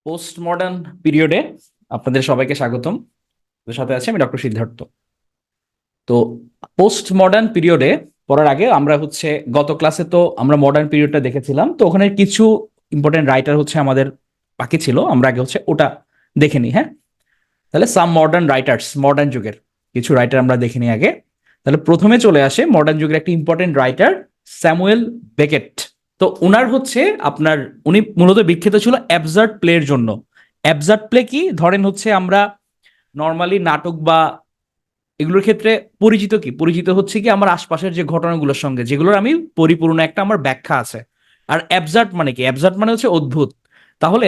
Post modern পিরিয়ডে আপনাদের সবাইকে স্বাগতম। সাথে আছে আমি ডক্টর সিদ্ধার্থ। তো পোস্ট মডার্ন পিরিয়ডে পড়ার আগে আমরা গত ক্লাসে তো আমরা মডার্ন পিরিয়ডটা দেখেছিলাম, তো ওখানে কিছু ইম্পর্টেন্ট রাইটার আমাদের বাকি ছিল, আমরা আগে ওটা দেখে নিই। হ্যাঁ, তাহলে সাম মডার্ন রাইটার্স, মডার্ন যুগের কিছু রাইটার আমরা দেখে নিই আগে। তাহলে প্রথমে চলে আসে মডার্ন যুগের একটা ইম্পর্টেন্ট রাইটার, স্যামুয়েল বেকেট। তো উনার আপনার উনি মূলত বিখ্যাত ছিল অ্যাবসার্ড প্লের জন্য। অ্যাবসার্ড প্লে কি, ধরেন আমরা নর্মালি নাটক বা এগুলোর ক্ষেত্রে পরিচিত কি, পরিচিত কি আমার আশপাশের যে ঘটনাগুলোর সঙ্গে, যেগুলোর আমি পরিপূর্ণ একটা আমার ব্যাখ্যা আছে। আর অ্যাবসার্ড মানে কি, অ্যাবসার্ড মানে অদ্ভুত। তাহলে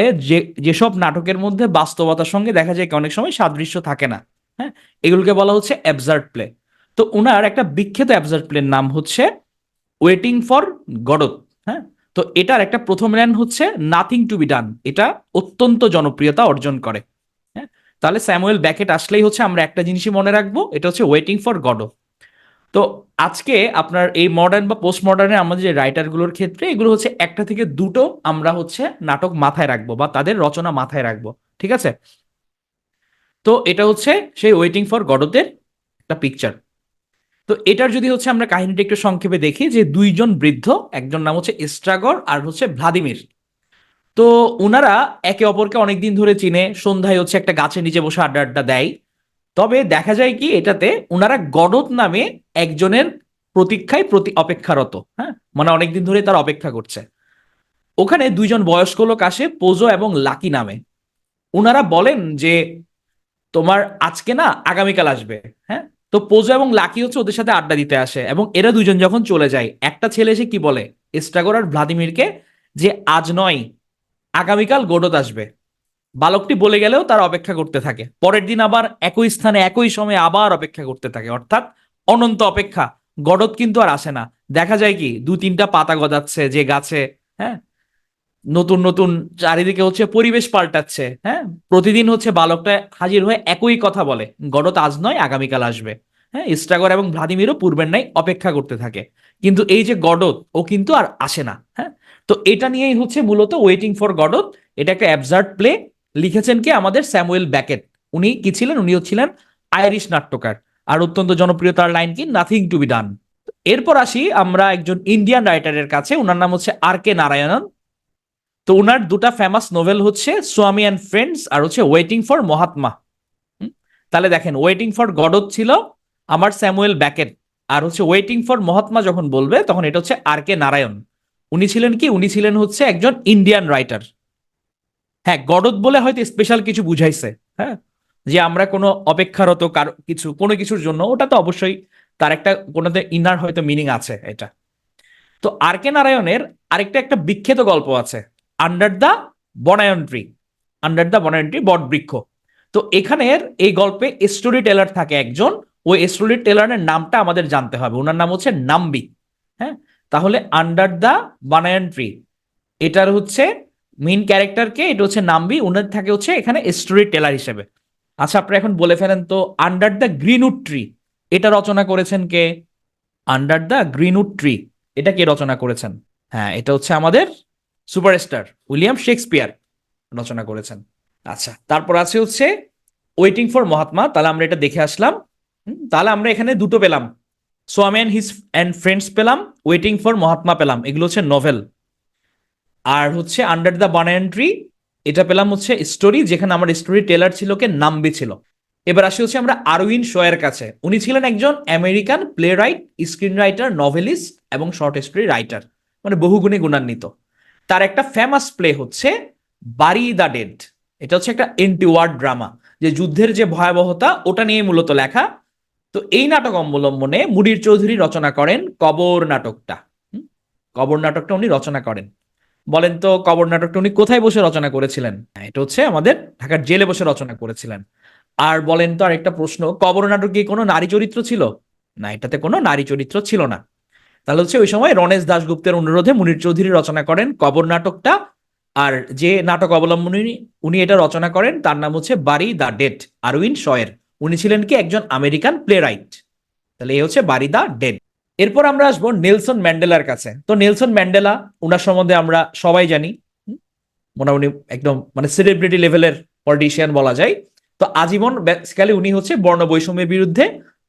যেসব নাটকের মধ্যে বাস্তবতার সঙ্গে দেখা যায় কি অনেক সময় সাদৃশ্য থাকে না, হ্যাঁ, এগুলোকে বলা হচ্ছে অ্যাবসার্ড প্লে। তো উনার একটা বিখ্যাত অ্যাবসার্ড প্লের নাম ওয়েটিং ফর গডত। হ্যাঁ, তো এটার একটা প্রথম line nothing to be done. এটা অত্যন্ত জনপ্রিয়তা অর্জন করে। হ্যাঁ, তাহলে স্যামুয়েল ব্যাকেট আসলেই আমরা একটা জিনিসই মনে রাখবো, এটা ওয়েটিং ফর গডো। তো আজকে আপনার এই মডার্ন বা পোস্ট মডার্নের আমাদের যে রাইটারগুলোর ক্ষেত্রে এগুলো একটা থেকে দুটো আমরা নাটক মাথায় রাখবো বা তাদের রচনা মাথায় রাখবো। ঠিক আছে, তো এটা সেই ওয়েটিং ফর গডোতের একটা পিকচার। তো এটার যদি আমরা কাহিনীটা একটু সংক্ষেপে দেখি, যে দুইজন বৃদ্ধ, একজন নাম এস্ট্রাগর আর ভ্লাদিমির। তো ওনারা একে অপরকে অনেকদিন ধরে চিনে, সন্ধ্যায় একটা গাছের নিচে বসে আড্ডা আড্ডা দেয়। তবে দেখা যায় কি এটাতে ওনারা গডত নামে একজনের প্রতীক্ষায় অপেক্ষারত। হ্যাঁ, মানে অনেকদিন ধরে তার অপেক্ষা করছে। ওখানে দুইজন বয়স্ক লোক আসে, পোজো এবং লাকি নামে। ওনারা বলেন যে তোমার আজকে না, আগামীকাল আসবে। হ্যাঁ, তো পোজো এবং লাকি ওদের সাথে আড্ডা দিতে আসে, এবং এরা দুজন যখন চলে যায়, একটা ছেলে এসে কি বলে এস্ট্রাগর আর ভ্লাদিমিরকে, যে আজ নয়, আগামীকাল গডত আসবে। বালকটি বলে গেলেও তার অপেক্ষা করতে থাকে। পরের দিন আবার একই স্থানে একই সময়ে আবার অপেক্ষা করতে থাকে, অর্থাৎ অনন্ত অপেক্ষা। গডত কিন্তু আর আসে না। দেখা যায় কি দু তিনটা পাতা গজাচ্ছে যে গাছে। হ্যাঁ, নতুন নতুন চারিদিকে পরিবেশ পাল্টাচ্ছে। হ্যাঁ, প্রতিদিন বালকটা হাজির হয়ে একই কথা বলে, গডত আজ নয় আগামীকাল আসবে। হ্যাঁ, ইস্ট্রাগর এবং ভ্লাদিমিরও পূর্বের নাই অপেক্ষা করতে থাকে, কিন্তু এই যে গডত, ও কিন্তু আর আসে না। হ্যাঁ, তো এটা নিয়েই মূলত ওয়েটিং ফর গডত। এটা একটা অ্যাবসার্ড প্লে, লিখেছেন কি আমাদের স্যামুয়েল ব্যাকেট। উনি কি ছিলেন, উনিও ছিলেন আইরিশ নাট্যকার। আর অত্যন্ত জনপ্রিয় তার লাইন কি, নাথিং টু বি ডান। এরপর আসি আমরা একজন ইন্ডিয়ান রাইটারের কাছে, ওনার নাম আর কে নারায়ণন। তো ওনার দুটা famous novel Swamy and friends R waiting for Mahatma. তাহলে দেখেন, ওয়েটিং ফর গডত ছিল আমার Samuel Beckett, R waiting for Mahatma যখন বলবে তখন এটা আর কে নারায়ণ। উনি ছিলেন কি, উনি ছিলেন একজন ইন্ডিয়ান রাইটার। হ্যাঁ, গডত বলে হয়তো স্পেশাল কিছু বুঝাইছে। হ্যাঁ, যে আমরা কোনো অপেক্ষারত কিছু কোনো কিছুর জন্য, ওটা তো অবশ্যই তার একটা কোনোতে ইনার হয়তো মিনিং আছে এটা। তো আর কে নারায়ণের আরেকটা একটা বিখ্যাত গল্প আছে, under the banyan tree. Under the banyan tree, বট বৃক্ষ। তো এখানের এই গল্পে স্টোরি টেলার থাকে একজন। ওই স্টোরি টেলারের নামটা আমাদের জানতে হবে, ওনার নাম নাম্বি। হ্যাঁ, তাহলে আন্ডার দ্য বানায়ন ট্রি, এটার মেইন ক্যারেক্টারকে, এটা নাম্বি, উনার থাকে এখানে স্টোরি টেলার হিসেবে। আচ্ছা, আপনারা এখন বলে ফেলেন তো, আন্ডার দ্য গ্রিনউড ট্রি এটা রচনা করেছেন কে? আন্ডার দ্য গ্রিনউড ট্রি এটা কে রচনা করেছেন? হ্যাঁ, এটা আমাদের সুপারস্টার উইলিয়াম শেক্সপিয়ার রচনা করেছেন। আচ্ছা, তারপর আছে ওয়েটিং ফর মহাত্মা। তাহলে আমরা এটা দেখে আসলাম। তাহলে আমরা এখানে দুটো পেলাম, Swami and his and friends পেলাম, ওয়েটিং ফর মহাত্মা পেলাম, এগুলো নোভেল। আর আন্ডার দ্য বানায়ন ট্রি, এটা পেলাম স্টোরি, যেখানে আমার স্টোরি টেলার ছিল কে, নাম্বি ছিল। এবার আসি আমরা আরউইন শোয়ের কাছে। উনি ছিলেন একজন American play right, screen writer, novelist এবং শর্ট স্টোরি রাইটার, মানে বহুগুণে গুণান্বিত। তার একটা famous play BARI the dead. এটা একটা এন্টি ওয়ার ড্রামা, যে যুদ্ধের যে ভয়াবহতা ওটা নিয়ে মূলত লেখা। তো এই নাটক অবলম্বনে মুনির চৌধুরী রচনা করেন কবর নাটকটা। কবর নাটকটা উনি রচনা করেন। বলেন তো, কবর নাটকটা উনি কোথায় বসে রচনা করেছিলেন? এটা আমাদের ঢাকার জেলে বসে রচনা করেছিলেন। আর বলেন তো, আরেকটা প্রশ্ন, কবর নাটকে কোনো নারী চরিত্র ছিল? না, এটাতে কোনো নারী চরিত্র ছিল না। তাহলে ওই সময় রণেশ দাশগুপ্তের অনুরোধে মুনির চৌধুরী রচনা করেন কবর নাটকটা। আর যে নাটক অবলম্বনে উনি এটা রচনা করেন তার নাম বারি দ্য ডেড, আরউইন শয়ের। উনি ছিলেন কি একজন আমেরিকান প্লে রাইট। তাহলে এই বারি দ্য ডেড। এরপর আমরা আসবো নেলসন ম্যান্ডেলার কাছে। তো নেলসন ম্যান্ডেলা, উনার সম্বন্ধে আমরা সবাই জানি। মোটামুটি একদম মানে সেলিব্রিটি লেভেলের পলিটিশিয়ান বলা যায়। তো আজীবন বেসিক্যালি উনি হচ্ছে বর্ণ বৈষম্যের বিরুদ্ধে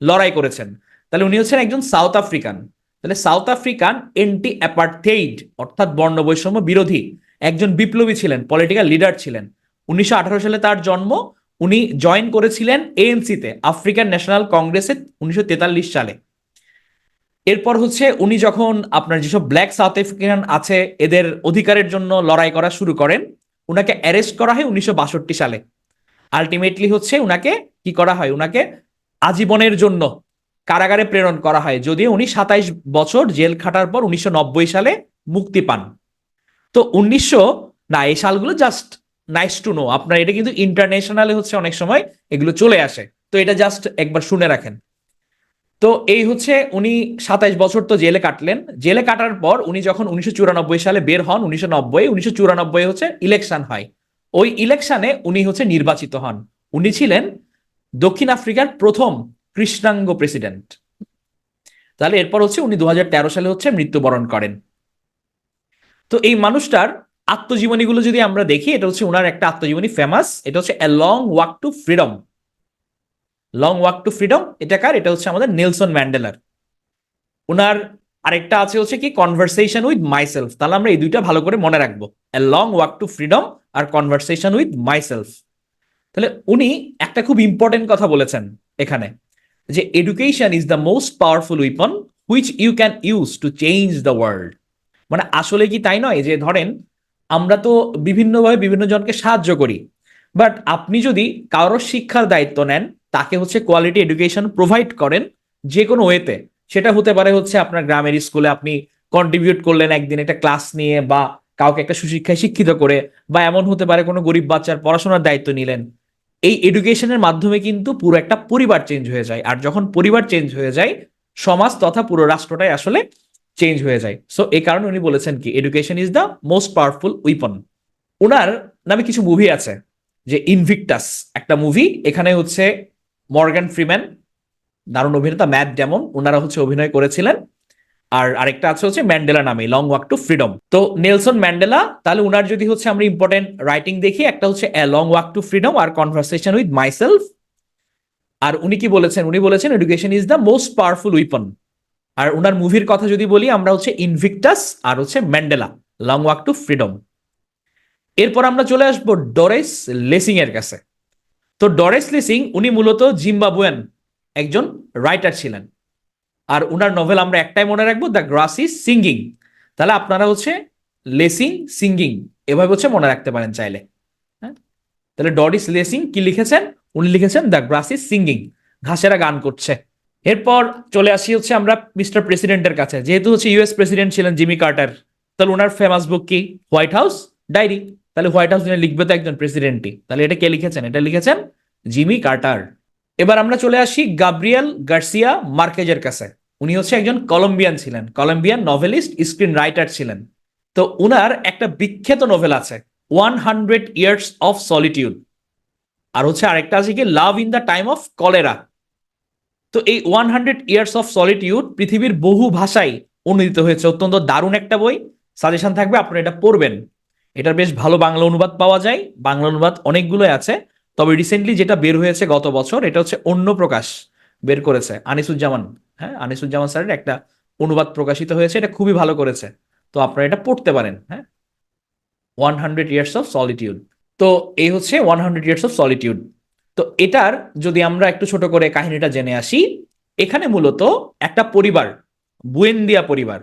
লড়াই করেছেন। তাহলে উনি হচ্ছেন একজন সাউথ আফ্রিকান। তাহলে সাউথ আফ্রিকান এন্টি অ্যাপার্থেইড অর্থাৎ বর্ণ বৈষম্য বিরোধী একজন বিপ্লবী ছিলেন, পলিটিক্যাল লিডার ছিলেন। 1918 সালে তার জন্ম। উনি জয়েন করেছিলেন এএনসিতে, আফ্রিকান ন্যাশনাল কংগ্রেসে 1943 সালে। এরপর হচ্ছে উনি যখন আপনার যেসব ব্ল্যাক সাউথ আফ্রিকান আছে এদের অধিকারের জন্য লড়াই করা শুরু করেন, উনাকে অ্যারেস্ট করা হয় 1962 সালে। আলটিমেটলি হচ্ছে উনাকে কি করা হয়, উনাকে আজীবনের জন্য কারাগারে প্রেরণ করা হয়, যদিও উনি 27 বছর জেল খাটার পর 1990 সালে মুক্তি পান। তো এই সালগুলো জাস্ট নাইস টু নো, আপনার এটা কিন্তু ইন্টারন্যাশনালে হচ্ছে অনেক সময় এগুলো চলে আসে, তো এটা জাস্ট একবার শুনে রাখেন। তো এই হচ্ছে উনি 27 বছর তো জেলে কাটলেন। জেলে কাটার পর উনি যখন 1994 সালে বের হন, 1994 হচ্ছে ইলেকশন হয়। ওই ইলেকশনে উনি হচ্ছে নির্বাচিত হন। উনি ছিলেন দক্ষিণ আফ্রিকার প্রথম কৃষ্ণাঙ্গ প্রেসিডেন্ট। তাহলে এরপর হচ্ছে উনি 2013 সালে হচ্ছে মৃত্যুবরণ করেন। তো এই মানুষটার আত্মজীবনীগুলো যদি আমরা দেখি, এটা হচ্ছে ওনার একটা আত্মজীবনী ফেমাস, এটা হচ্ছে a long walk to freedom. Long walk to freedom এটা কার? এটা হচ্ছে আমাদের নেলসন ম্যান্ডেলার। ওনার আরেকটা আছে হচ্ছে কি কনভারসেশন উইথ মাইসেলফ। তাহলে আমরা এই দুইটা ভালো করে মনে রাখবো, a long walk to freedom আর কনভারসেশন উইথ মাইসেলফ। তাহলে উনি একটা খুব ইম্পর্টেন্ট কথা বলেছেন এখানে, যে education is the most powerful weapon which you can use to change the world. মানে আসলে কি তাই নয় যে ধরেন আমরা তো বিভিন্নভাবে বিভিন্ন জনকে সাহায্য করি, বাট আপনি যদি কারোর শিক্ষার দায়িত্ব নেন, তাকে হচ্ছে কোয়ালিটি এডুকেশন প্রোভাইড করেন যে কোনো ওয়েতে, সেটা হতে পারে হচ্ছে আপনার গ্রামের স্কুলে আপনি কন্ট্রিবিউট করলেন একদিন একটা ক্লাস নিয়ে, বা কাউকে একটা সুশিক্ষায় শিক্ষিত করে, বা এমন হতে পারে কোনো গরিব বাচ্চার পড়াশোনার দায়িত্ব নিলেন। এই এডুকেশনের মাধ্যমে কিন্তু পুরো একটা পরিবার চেঞ্জ হয়ে যায়, আর যখন পরিবার চেঞ্জ হয়ে যায়, সমাজ তথা পুরো রাষ্ট্রটাই আসলে চেঞ্জ হয়ে যায়। সো এই কারণে উনি বলেছেন কি education is the most powerful weapon. ওনার নামে কিছু মুভি আছে, যে ইনভিক্টাস একটা মুভি, এখানে হচ্ছে মর্গান ফ্রিম্যান, দারুণ অভিনেতা, ম্যাট ডেমন, ওনারা হচ্ছে অভিনয় করেছিলেন। আর আরেকটা আছে হচ্ছে ম্যান্ডেলা নামে, লং ওয়াক টু ফ্রিডম। তো নেলসন ম্যান্ডেলা, তাহলে উনার যদি হচ্ছে আমরা ইম্পর্টেন্ট রাইটিং দেখি, একটা হচ্ছে a long walk to freedom আর কনভারসেশন উইথ মাইসেলফ। আর উনি কি বলেছেন? উনি বলেছেন education is the most powerful weapon. আর উনার মুভির কথা যদি বলি আমরা, হচ্ছে ইনভিক্টাস আর হচ্ছে Mandela, long walk to freedom. এরপর আমরা চলে আসবো ডরেস লেসিং এর কাছে। তো ডরেস লেসিং উনি মূলত জিম্বাবুয়ান একজন রাইটার ছিলেন। আর উনার নভেল আমরা একটাই মনে রাখবো, দ্য গ্রাস ইজ সিঙ্গিং। তাহলে আপনারা হচ্ছে লেসিং সিঙ্গিং এভাবে হচ্ছে মনে রাখতে পারেন চাইলে। হ্যাঁ, তাহলে ডরিস লেসিং কি লিখেছেন? উনি লিখেছেন দ্য গ্রাস ইজ সিঙ্গিং, ঘাসেরা গান করছে। এরপর চলে আসি হচ্ছে আমরা মিস্টার প্রেসিডেন্টের কাছে। যেহেতু হচ্ছে ইউএস প্রেসিডেন্ট ছিলেন জিমি কার্টার, তাহলে ওনার ফেমাস বুক কি? White House diary. তাহলে হোয়াইট হাউস লিখবে তো একজন প্রেসিডেন্টই, তাহলে এটা কে লিখেছেন? এটা লিখেছেন জিমি কার্টার। এবার আমরা চলে আসি গাব্রিয়েল গার্সিয়া মার্কেজের কাছে। উনি হচ্ছে একজন কলম্বিয়ান ছিলেন, কলম্বিয়ান নভেলিস্ট, স্ক্রিন রাইটার ছিলেন। তো উনার একটা বিখ্যাত নোভেল আছে 100 ইয়ার্স অফ সলিটিউড। আর হচ্ছে আরেকটা আছে কি লাভ in the time of cholera. তো এই 100 ইয়ার্স অফ সলিটিউড পৃথিবীর বহু ভাষায় অনুদিত হয়েছে, অত্যন্ত দারুণ একটা বই, সাজেশন থাকবে আপনারা এটা পড়বেন। এটার বেশ ভালো বাংলা অনুবাদ পাওয়া যায়, বাংলা অনুবাদ অনেকগুলোই আছে। তবে রিসেন্টলি যেটা বের হয়েছে গত বছর, এটা হচ্ছে অন্য প্রকাশ বের করেছে আনিসুজ্জামান। হ্যাঁ, আনিসুজ্জামান স্যারের একটা অনুবাদ প্রকাশিত হয়েছে, এটা খুবই ভালো করেছে। তো আপনারা এটা পড়তে পারেন। হ্যাঁ, 100 ইয়ার্স অফ সলিটিউড। তো এই হচ্ছে 100 ইয়ার্স অফ সলিটিউড। তো এটার যদি আমরা একটু ছোট করে কাহিনীটা জেনে আসি, এখানে মূলত একটা পরিবার, বুয়েন্দিয়া পরিবার,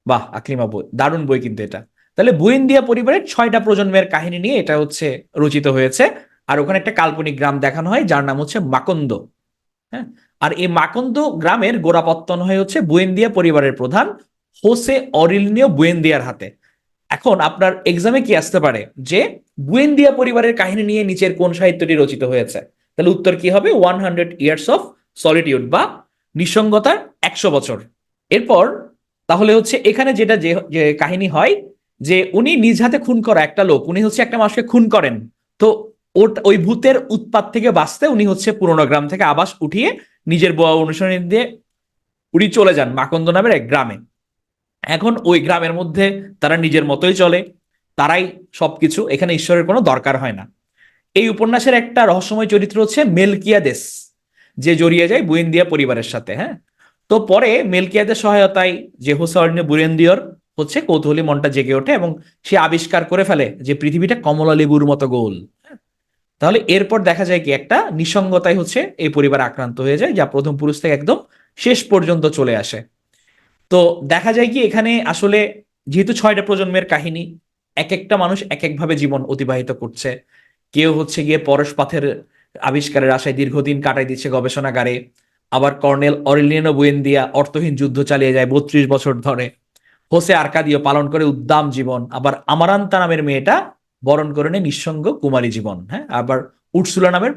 বাহ আকলিমা বই, দারুণ বই কিন্তু এটা। তাহলে বুয়েন্দিয়া পরিবারের 6টা প্রজন্মের কাহিনী নিয়ে এটা হচ্ছে রচিত হয়েছে। আর ওখানে একটা কাল্পনিক গ্রাম দেখানো হয় যার নাম হচ্ছে মাকন্দ। হ্যাঁ, আর এই মাকন্দ গ্রামের গোড়াপত্তন হয়ে হচ্ছে বুয়েন্দিয়া পরিবারের প্রধান হোসে অরিলিনিও বুয়েন্দিয়ার হাতে। এখন আপনার এক্সামে কি আসতে পারে যে বুয়েন্দিয়া পরিবারের কাহিনী নিয়ে নিচের কোন সাহিত্যটি রচিত হয়েছে? তাহলে উত্তর কি হবে? 100 ইয়ার্স অফ সলিটিউড বা নিঃসঙ্গতার 100 বছর। এরপর তাহলে হচ্ছে এখানে যেটা যে যে কাহিনী হয়, যে উনি নিজ হাতে খুন করা একটা লোক, উনি হচ্ছে একটা মানুষকে খুন করেন। তো ওই ভূতের উৎপাত থেকে বাঁচতে উনি হচ্ছে পুরোনো গ্রাম থেকে আবাস উঠিয়ে নিজের বউ অনুসরণ দিয়ে উনি চলে যান মাকন্দ নামের এক গ্রামে। এখন ওই গ্রামের মধ্যে তারা নিজের মতোই চলে, তারাই সবকিছু, এখানে ঈশ্বরের কোনো দরকার হয় না। এই উপন্যাসের একটা রহস্যময় চরিত্র হচ্ছে মেলকিয়াদেস, যে জড়িয়ে যায় বুয়েন্দিয়া পরিবারের সাথে। হ্যাঁ, তো পরে মেলকিয়াদের সহায়তায় যে হোসার্নে বুরেন্দিয়র হচ্ছে কৌতূহলী মনটা জেগে ওঠে এবং সে আবিষ্কার করে ফেলে যে পৃথিবীটা কমলা লেবুর মতো গোল। তাহলে এরপর দেখা যায় কি একটা নিঃসঙ্গতায় হচ্ছে এই পরিবার আক্রান্ত হয়ে যায়, যা প্রথম পুরুষ থেকে একদম শেষ পর্যন্ত চলে আসে। তো দেখা যায় কি এখানে আসলে যেহেতু 6টা প্রজন্মের কাহিনী, এক একটা মানুষ এক একভাবে জীবন অতিবাহিত করছে। কেউ হচ্ছে গিয়ে পরশপাথের আবিষ্কারের আশায় দীর্ঘদিন কাটাই দিচ্ছে গবেষণাগারে। আবার কর্নেল অরেলিয়ানো বুয়েন্দিয়া অর্থহীন যুদ্ধ চালিয়ে যায় 32 বছর ধরে। হোসে আর্কাদিও পালন করে উদ্দাম জীবন। আবার আমারান্তা নামের মেয়েটা বরণ করে নেয় নিঃসঙ্গ কুমারী জীবন। হ্যাঁ, আবার উর্সুলা নামের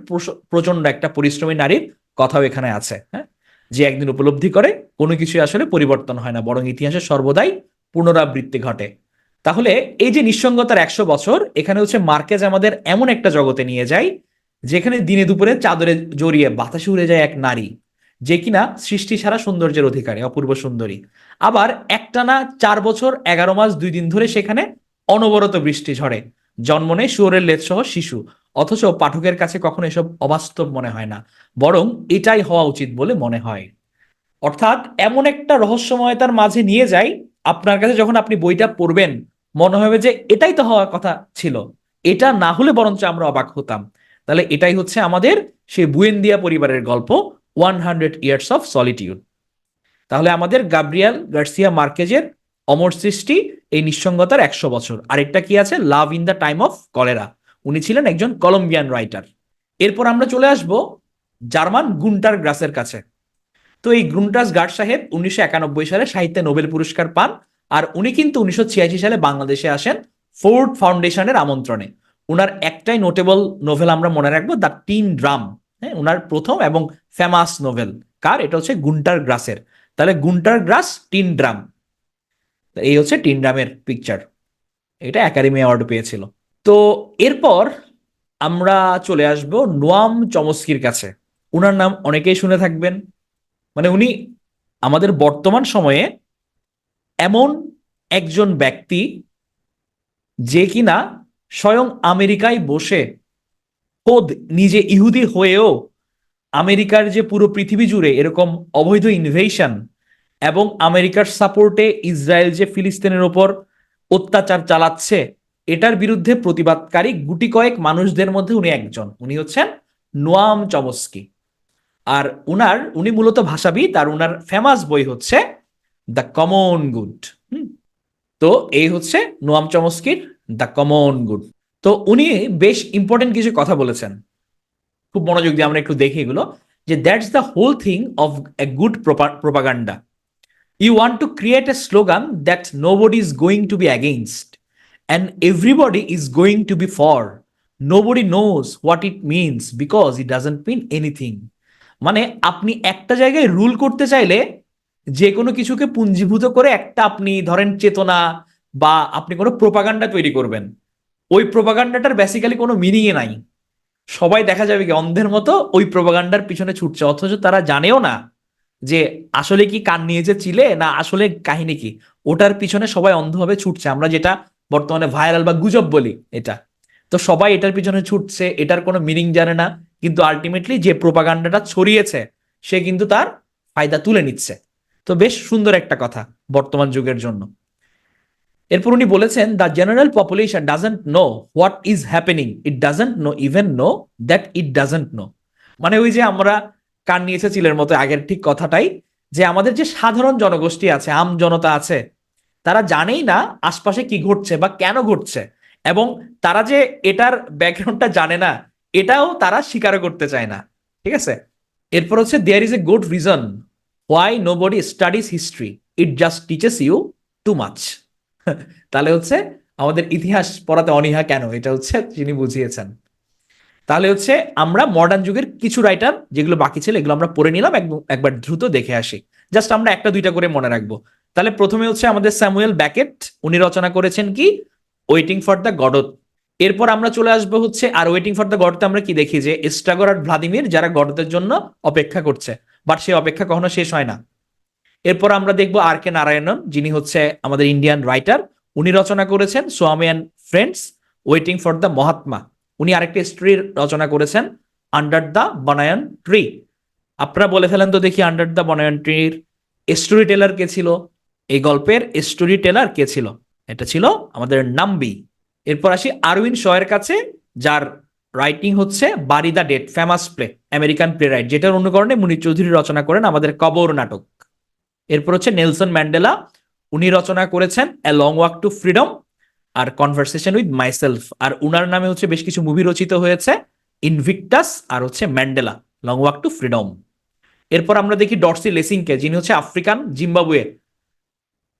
প্রচন্ড একটা পরিশ্রমী নারীর কথাও এখানে আছে। হ্যাঁ, যে একদিন উপলব্ধি করে কোনো কিছুই আসলে পরিবর্তন হয় না, বরং ইতিহাসে সর্বদাই পুনরাবৃত্তি ঘটে। তাহলে এই যে নিঃসঙ্গতার 100 বছর, এখানে হচ্ছে মার্কেজ আমাদের এমন একটা জগতে নিয়ে যায় যেখানে দিনে দুপুরে চাদরে জড়িয়ে বাতাসে উড়ে যায় এক নারী, যে কিনা সৃষ্টি ছাড়া সৌন্দর্যের অধিকারী, অপূর্ব সুন্দরী। আবার একটানা 4 বছর 11 মাস 2 দিন ধরে সেখানে অনবরত বৃষ্টি ঝরে, জন্ম নেয় শুয়োরের লেজ সহ শিশু। অথচ পাঠকের কাছে কখনো এসব অবাস্তব মনে হয় না, বরং এটাই হওয়া উচিত বলে মনে হয়। অর্থাৎ এমন একটা রহস্যময়তার মাঝে নিয়ে যাই, আপনার কাছে যখন আপনি বইটা পড়বেন মনে হবে যে এটাই তো হওয়ার কথা ছিল, এটা না হলে বরঞ্চ আমরা অবাক হতাম। তাহলে এটাই হচ্ছে আমাদের সেই বুয়েন্দিয়া পরিবারের গল্প, 100 ইয়ার্স অফ সলিটিউড। তাহলে আমাদের গাব্রিয়েল গার্সিয়া মার্কেজের অমর সৃষ্টি এই নিঃসঙ্গতার 100 বছর। আরেকটা কি আছে, লাভ in the time of cholera. উনি ছিলেন একজন কলম্বিয়ান রাইটার। এরপর আমরা চলে আসব জার্মান গুন্টার গ্রাসের কাছে। তো এই গ্রুনটাস গার্ড সাহেব 1991 সালে সাহিত্যে নোবেল পুরস্কার পান। আর উনি কিন্তু 1986 সালে বাংলাদেশে আসেন ফোর্ড ফাউন্ডেশনের আমন্ত্রণে। উনার একটাই নোটেবল নোভেল আমরা মনে রাখবো, দ্য টিন ড্রাম। হ্যাঁ, উনার প্রথম এবং ফেমাস নোভেল। কার? এটা হচ্ছে গুন্টার গ্রাসের। তাহলে গুন্টার গ্রাস, টিন ড্রাম, এই হচ্ছে টিন ড্রামের পিকচার। এটা একাডেমি অ্যাওয়ার্ড পেয়েছিল। তো এরপর আমরা চলে আসব নোয়াম চমস্কির কাছে। উনার নাম অনেকেই শুনে থাকবেন। মানে উনি আমাদের বর্তমান সময়ে এমন একজন ব্যক্তি যে কিনা স্বয়ং আমেরিকায় বসে খোদ নিজে ইহুদি হয়েও আমেরিকার যে পুরো পৃথিবী জুড়ে এরকম অবৈধ ইনভেশন এবং আমেরিকার সাপোর্টে ইসরায়েল যে ফিলিস্তিনের ওপর অত্যাচার চালাচ্ছে, এটার বিরুদ্ধে প্রতিবাদকারী গুটি কয়েক মানুষদের মধ্যে উনি একজন। উনি হচ্ছেন নোয়াম চমস্কি। আর উনি মূলত ভাষাবিদ, আর উনার ফেমাস বই হচ্ছে দ্য কমন গুড। তো এই হচ্ছে নোয়াম চমস্কির দ্য কমন গুড। তো উনি বেশ ইম্পর্টেন্ট কিছু কথা বলেছেন, খুব মনোযোগ দিয়ে আমরা একটু দেখি এগুলো। যে that's the whole thing of a good propaganda. You want to create a slogan that nobody is going to be against and everybody is going to be for. Nobody knows what it means because it doesn't mean anything. মানে আপনি একটা জায়গায় rule করতে চাইলে যে কোনো কিছুকে পুঞ্জীভূত করে একটা আপনি ধরেন চেতনা বা আপনি কোনো প্রোপাগান্ডা তৈরি করবেন, ওই প্রোপাগান্ডাটার বেসিক্যালি কোনো মিনিংই নাই। সবাই দেখা যাবে কি অন্ধের মতো ওই প্রোপাগান্ডার পিছনে ছুটছে, অথচ তারা জানেও না যে আসলে কি কান নিয়েছে চিলে, না আসলে কাহিনী কি। ওটার পিছনে সবাই অন্ধভাবে ছুটছে, আমরা যেটা বর্তমানে ভাইরাল বা গুজব বলি এটা। তো সবাই এটার পিছনে ছুটছে, এটার কোনো মিনিং জানে না, কিন্তু আলটিমেটলি যে প্রোপাগান্ডাটা ছড়িয়েছে সে কিন্তু তার ফায়দা তুলে নিচ্ছে। তো বেশ সুন্দর একটা কথা বর্তমান যুগের জন্য। এরপর উনি বলেছেন, the general population doesn't know what is happening, it doesn't know even know that it doesn't know. মানে ওই যে আমরা কান নিয়েছে চিলের মতো, আগের ঠিক কথাটাই, যে আমাদের যে সাধারণ জনগোষ্ঠী আছে, আম জনতা আছে, তারা জানেই না আশপাশে কি ঘটছে বা কেন ঘটছে, এবং তারা যে এটার ব্যাকগ্রাউন্ডটা জানে না এটাও তারা স্বীকার করতে চায় না। ঠিক আছে। এরপর হচ্ছে, there is a good reason why nobody studies history, it just teaches you too much. তাহলে হচ্ছে আমাদের ইতিহাস পড়াতে অনীহা কেন, এটা হচ্ছে তিনি বুঝিয়েছেন। তাহলে হচ্ছে আমরা মডার্ন যুগের কিছু রাইটার যেগুলো বাকি ছিল এগুলো আমরা পড়ে নিলাম, একবার দ্রুত দেখে আসি। জাস্ট আমরা একটা দুইটা করে মনে রাখবো। তাহলে প্রথমে হচ্ছে আমাদের স্যামুয়েল ব্যাকেট, উনি রচনা করেছেন কি, ওয়েটিং ফর দ্য গডট। এরপর আমরা চলে আসবো হচ্ছে, আর ওয়েটিং ফর দ্য গডতে আমরা কি দেখি, যে এস্ট্রাগর আর ভ্লাদিমির যারা গডতের জন্য অপেক্ষা করছে, বাট সে অপেক্ষা কখনো শেষ হয় না। এরপর আমরা দেখবো আর কে নারায়ণন, যিনি হচ্ছে আমাদের ইন্ডিয়ান রাইটার। উনি রচনা করেছেন Swami and friends waiting for the Mahatma. উনি আরেকটি স্টোরি রচনা করেছেন আন্ডার দ্য বানায়ন ট্রি। আপনারা বলে ফেলেন তো দেখি, আন্ডার দ্য বানায়ন ট্রির স্টোরি টেলার কে ছিল? এই গল্পের স্টোরি টেলার কে ছিল? এটা ছিল আমাদের নাম্বি। এরপর আসি আরউইন শ এর কাছে, যার রাইটিং হচ্ছে bury the dead, famous play, American playwright, যেটার অনুকরণে মুনির চৌধুরী রচনা করেন আমাদের কবর নাটক। এরপর হচ্ছে নেলসন ম্যান্ডেলা, উনি রচনা করেছেন a long walk to freedom আর কনভারসেশন উইথ মাইসেলফ। আর উনার নামে হচ্ছে বেশ কিছু মুভি রচিত হয়েছে, ইনভিক্টাস আর হচ্ছে Mandela, long walk to freedom. এরপর আমরা দেখি ডরসি লেসিংকে, যিনি হচ্ছে আফ্রিকান জিম্বাবুয়ে,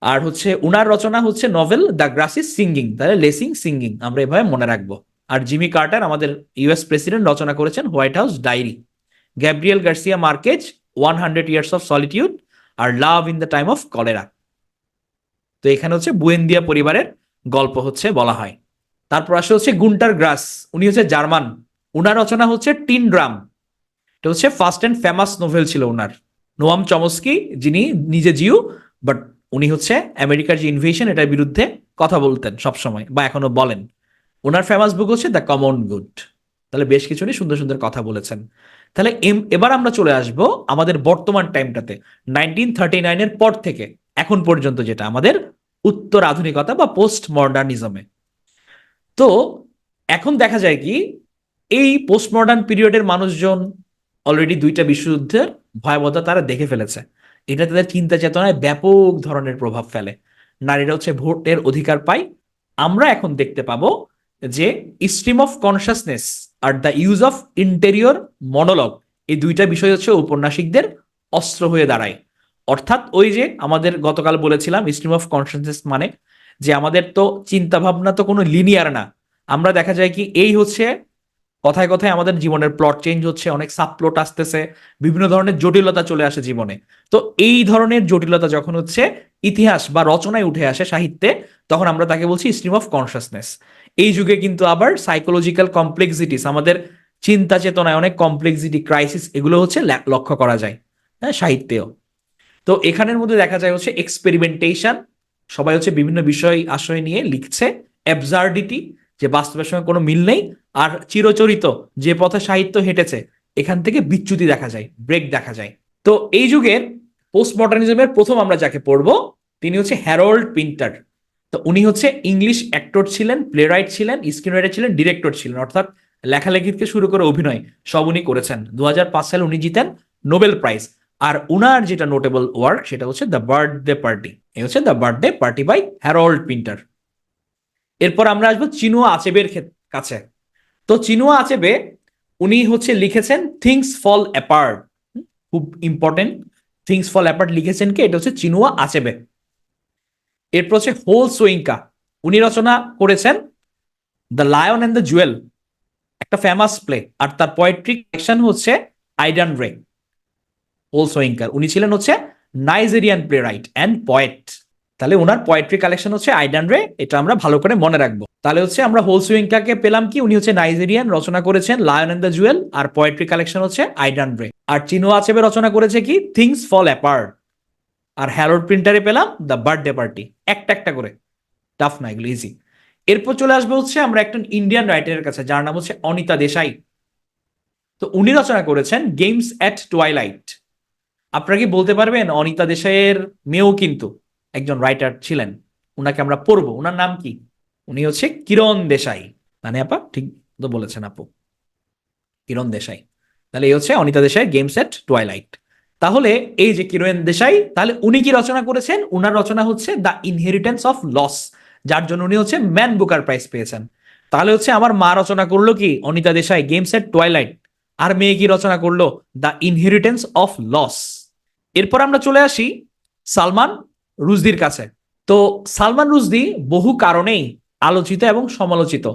আর হচ্ছে উনার রচনা হচ্ছে novel the grass is singing, তাহলে লেসিং সিঙ্গিং আমরা এভাবে মনে রাখবো। আর জিমি কার্টার আমাদের ইউএস প্রেসিডেন্ট রচনা করেছেন White House diary. Gabriel Garcia Marquez 100 years of solitude আর love in the time of cholera. তো এখানে হচ্ছে বুয়েন্দিয়া পরিবারের গল্প হচ্ছে বলা হয়। তারপর আসে হচ্ছে গুন্টার গ্রাস, উনি হচ্ছে জার্মান, উনার রচনা হচ্ছে টিন ড্রাম, এটা হচ্ছে ফার্স্ট অ্যান্ড ফেমাস নোভেল ছিল উনার। নোয়াম চমস্কি, যিনি নিজে জিউ, বাট উনি হচ্ছে আমেরিকার যে ইনভেশন এটার বিরুদ্ধে কথা বলতেন সবসময়, বা এখনো বলেন। ওনার ফেমাস বুক হচ্ছে দ্য কমন গুড। তাহলে বেশ কিছু উনি সুন্দর সুন্দর কথা বলেছেন। তাহলে এবার আমরা চলে আসব আমাদের বর্তমান টাইমটাতে, 1939-এর পর থেকে এখন পর্যন্ত, যেটা আমাদের উত্তর আধুনিকতা বা পোস্ট মডার্নিজমে। তো এখন দেখা যায় কি, এই পোস্ট মডার্ন পিরিয়ডের মানুষজন অলরেডি দুইটা বিশ্বযুদ্ধের ভয়াবহতা তারা দেখে ফেলেছে। এটা তাদের চিন্তা চেতনায় ব্যাপক ধরনের প্রভাব ফেলে। নারীরা হচ্ছে ভোটের অধিকার পায়। আমরা এখন দেখতে পাবো যে stream of consciousness are the use of interior monologue, এই দুইটা বিষয় হচ্ছে ঔপন্যাসিকদের অস্ত্র হয়ে দাঁড়ায়। অর্থাৎ ওই যে আমাদের গতকাল বলেছিলাম, স্ট্রিম অফ কনসাসনেস মানে যে আমাদের তো চিন্তা ভাবনা তো কোনো লিনিয়ার না। আমরা দেখা যায় কি, এই হচ্ছে কথায় কথায় আমাদের জীবনের প্লট চেঞ্জ হচ্ছে, অনেক সাবপ্লট আসতেছে, বিভিন্ন ধরনের জটিলতা চলে আসে জীবনে। তো এই ধরনের জটিলতা যখন হচ্ছে ইতিহাস বা রচনায় উঠে আসে সাহিত্যে, তখন আমরা তাকে বলছি স্ট্রিম অফ কনসাসনেস। এই যুগে কিন্তু আবার সাইকোলজিক্যাল কমপ্লেক্সিটিস, আমাদের চিন্তা চেতনায় অনেক কমপ্লেক্সিটি, ক্রাইসিস, এগুলো হচ্ছে লক্ষ্য করা যায়, হ্যাঁ, সাহিত্যেও। তো এখানের মধ্যে দেখা যায় হচ্ছে এক্সপেরিমেন্টেশন, সবাই হচ্ছে বিভিন্ন বিষয় আশ্রয় নিয়ে লিখছে। অ্যাবসার্ডিটি, যে বাস্তবের সঙ্গে কোনো মিল নেই। আর চিরচরিত, যে পথে সাহিত্য হেঁটেছে এখান থেকে বিচ্যুতি দেখা যায়, ব্রেক দেখা যায়। তো এই যুগের পোস্ট মডার্নিজমের প্রথম আমরা যাকে পড়বো, তিনি হচ্ছে হ্যারল্ড পিন্টার। তো উনি হচ্ছে ইংলিশ অ্যাক্টর ছিলেন, প্লে রাইট ছিলেন, স্ক্রিন রাইটার ছিলেন, ডিরেক্টর ছিলেন, অর্থাৎ লেখালেখি থেকে শুরু করে অভিনয় সব উনি করেছেন। 2005 সালে উনি জিতেন নোবেল প্রাইজ। আর উনার যেটা নোটেবল ওয়ার্ক সেটা হচ্ছে দ্য বার্থডে পার্টি। এই হচ্ছে the birthday party by Harold Pinter. এরপর আমরা আসবো চিনুয়া আচেবের কাছে। তো চিনুয়া আচেবে উনি হচ্ছে লিখেছেন থিংস ফল অ্যাপার্ট, খুব ইম্পর্টেন্ট। থিংস ফল অ্যাপার্ট লিখেছেন কে? এটা হচ্ছে চিনুয়া আচেবে। এরপর হচ্ছে হোল সোয়িঙ্কা, উনি রচনা করেছেন the lion and the Jewel, একটা ফেমাস প্লে। আর তার পোয়েট্রি কালেকশন হচ্ছে আইডান রে। হোল সোয়িঙ্কার উনি ছিলেন হচ্ছে Nigerian play right and poet. তাহলে ওনার পোয়েট্রি কালেকশন হচ্ছে আইডান রে, এটা আমরা ভালো করে মনে রাখবো। তাহলে হচ্ছে আমরা হোল সোয়িঙ্কাকে পেলাম কি, উনি হচ্ছে নাইজেরিয়ান, রচনা করেছেন লায়ন এন্ড দ্য জুয়েল, আর পোয়েট্রি কালেকশন হচ্ছে আইডান রে। আর চিনুয়া আচেবে রচনা করেছে কি, থিংস ফল অ্যাপার্ট। আর হ্যারল্ড প্রিন্টারে পেলাম দ্য বার্থডে পার্টি। একটা একটা করে, টাফ না, এগুলো ইজি। এরপর চলে আসবে হচ্ছে আমরা একজন ইন্ডিয়ান রাইটারের কাছে, যার নাম হচ্ছে অনিতা দেশাই। তো উনি রচনা করেছেন গেমস এট টুয়াইলাইট। আপনারা কি বলতে পারবেন, অনিতা দেশাইয়ের মেয়েও কিন্তু একজন রাইটার ছিলেন, উনাকে আমরা পড়বো, উনার নাম কি? উনি হচ্ছে কিরণ দেশাই। মানে আপা ঠিক তো বলেছেন আপু, কিরণ দেশাই। তাহলে এই হচ্ছে Anita Desai games at twilight. তাহলে এই যে কিরণ দেশাই, তাহলে উনি কি রচনা করেছেন? উনার রচনা হচ্ছে দ্য ইনহেরিটেন্স অফ লস, যার জন্য উনি হচ্ছে ম্যান বুকার প্রাইজ পেয়েছেন। তাহলে হচ্ছে আমার মা রচনা করলো কি, Anita Desai games at twilight. আর মেয়ে কি রচনা করলো? The inheritance of loss. এরপর আমরা চলে আসি সালমান রুশদির কাছে। তো সালমান রুশদি বহু কারণেই আলোচিত এবং সমালোচিত।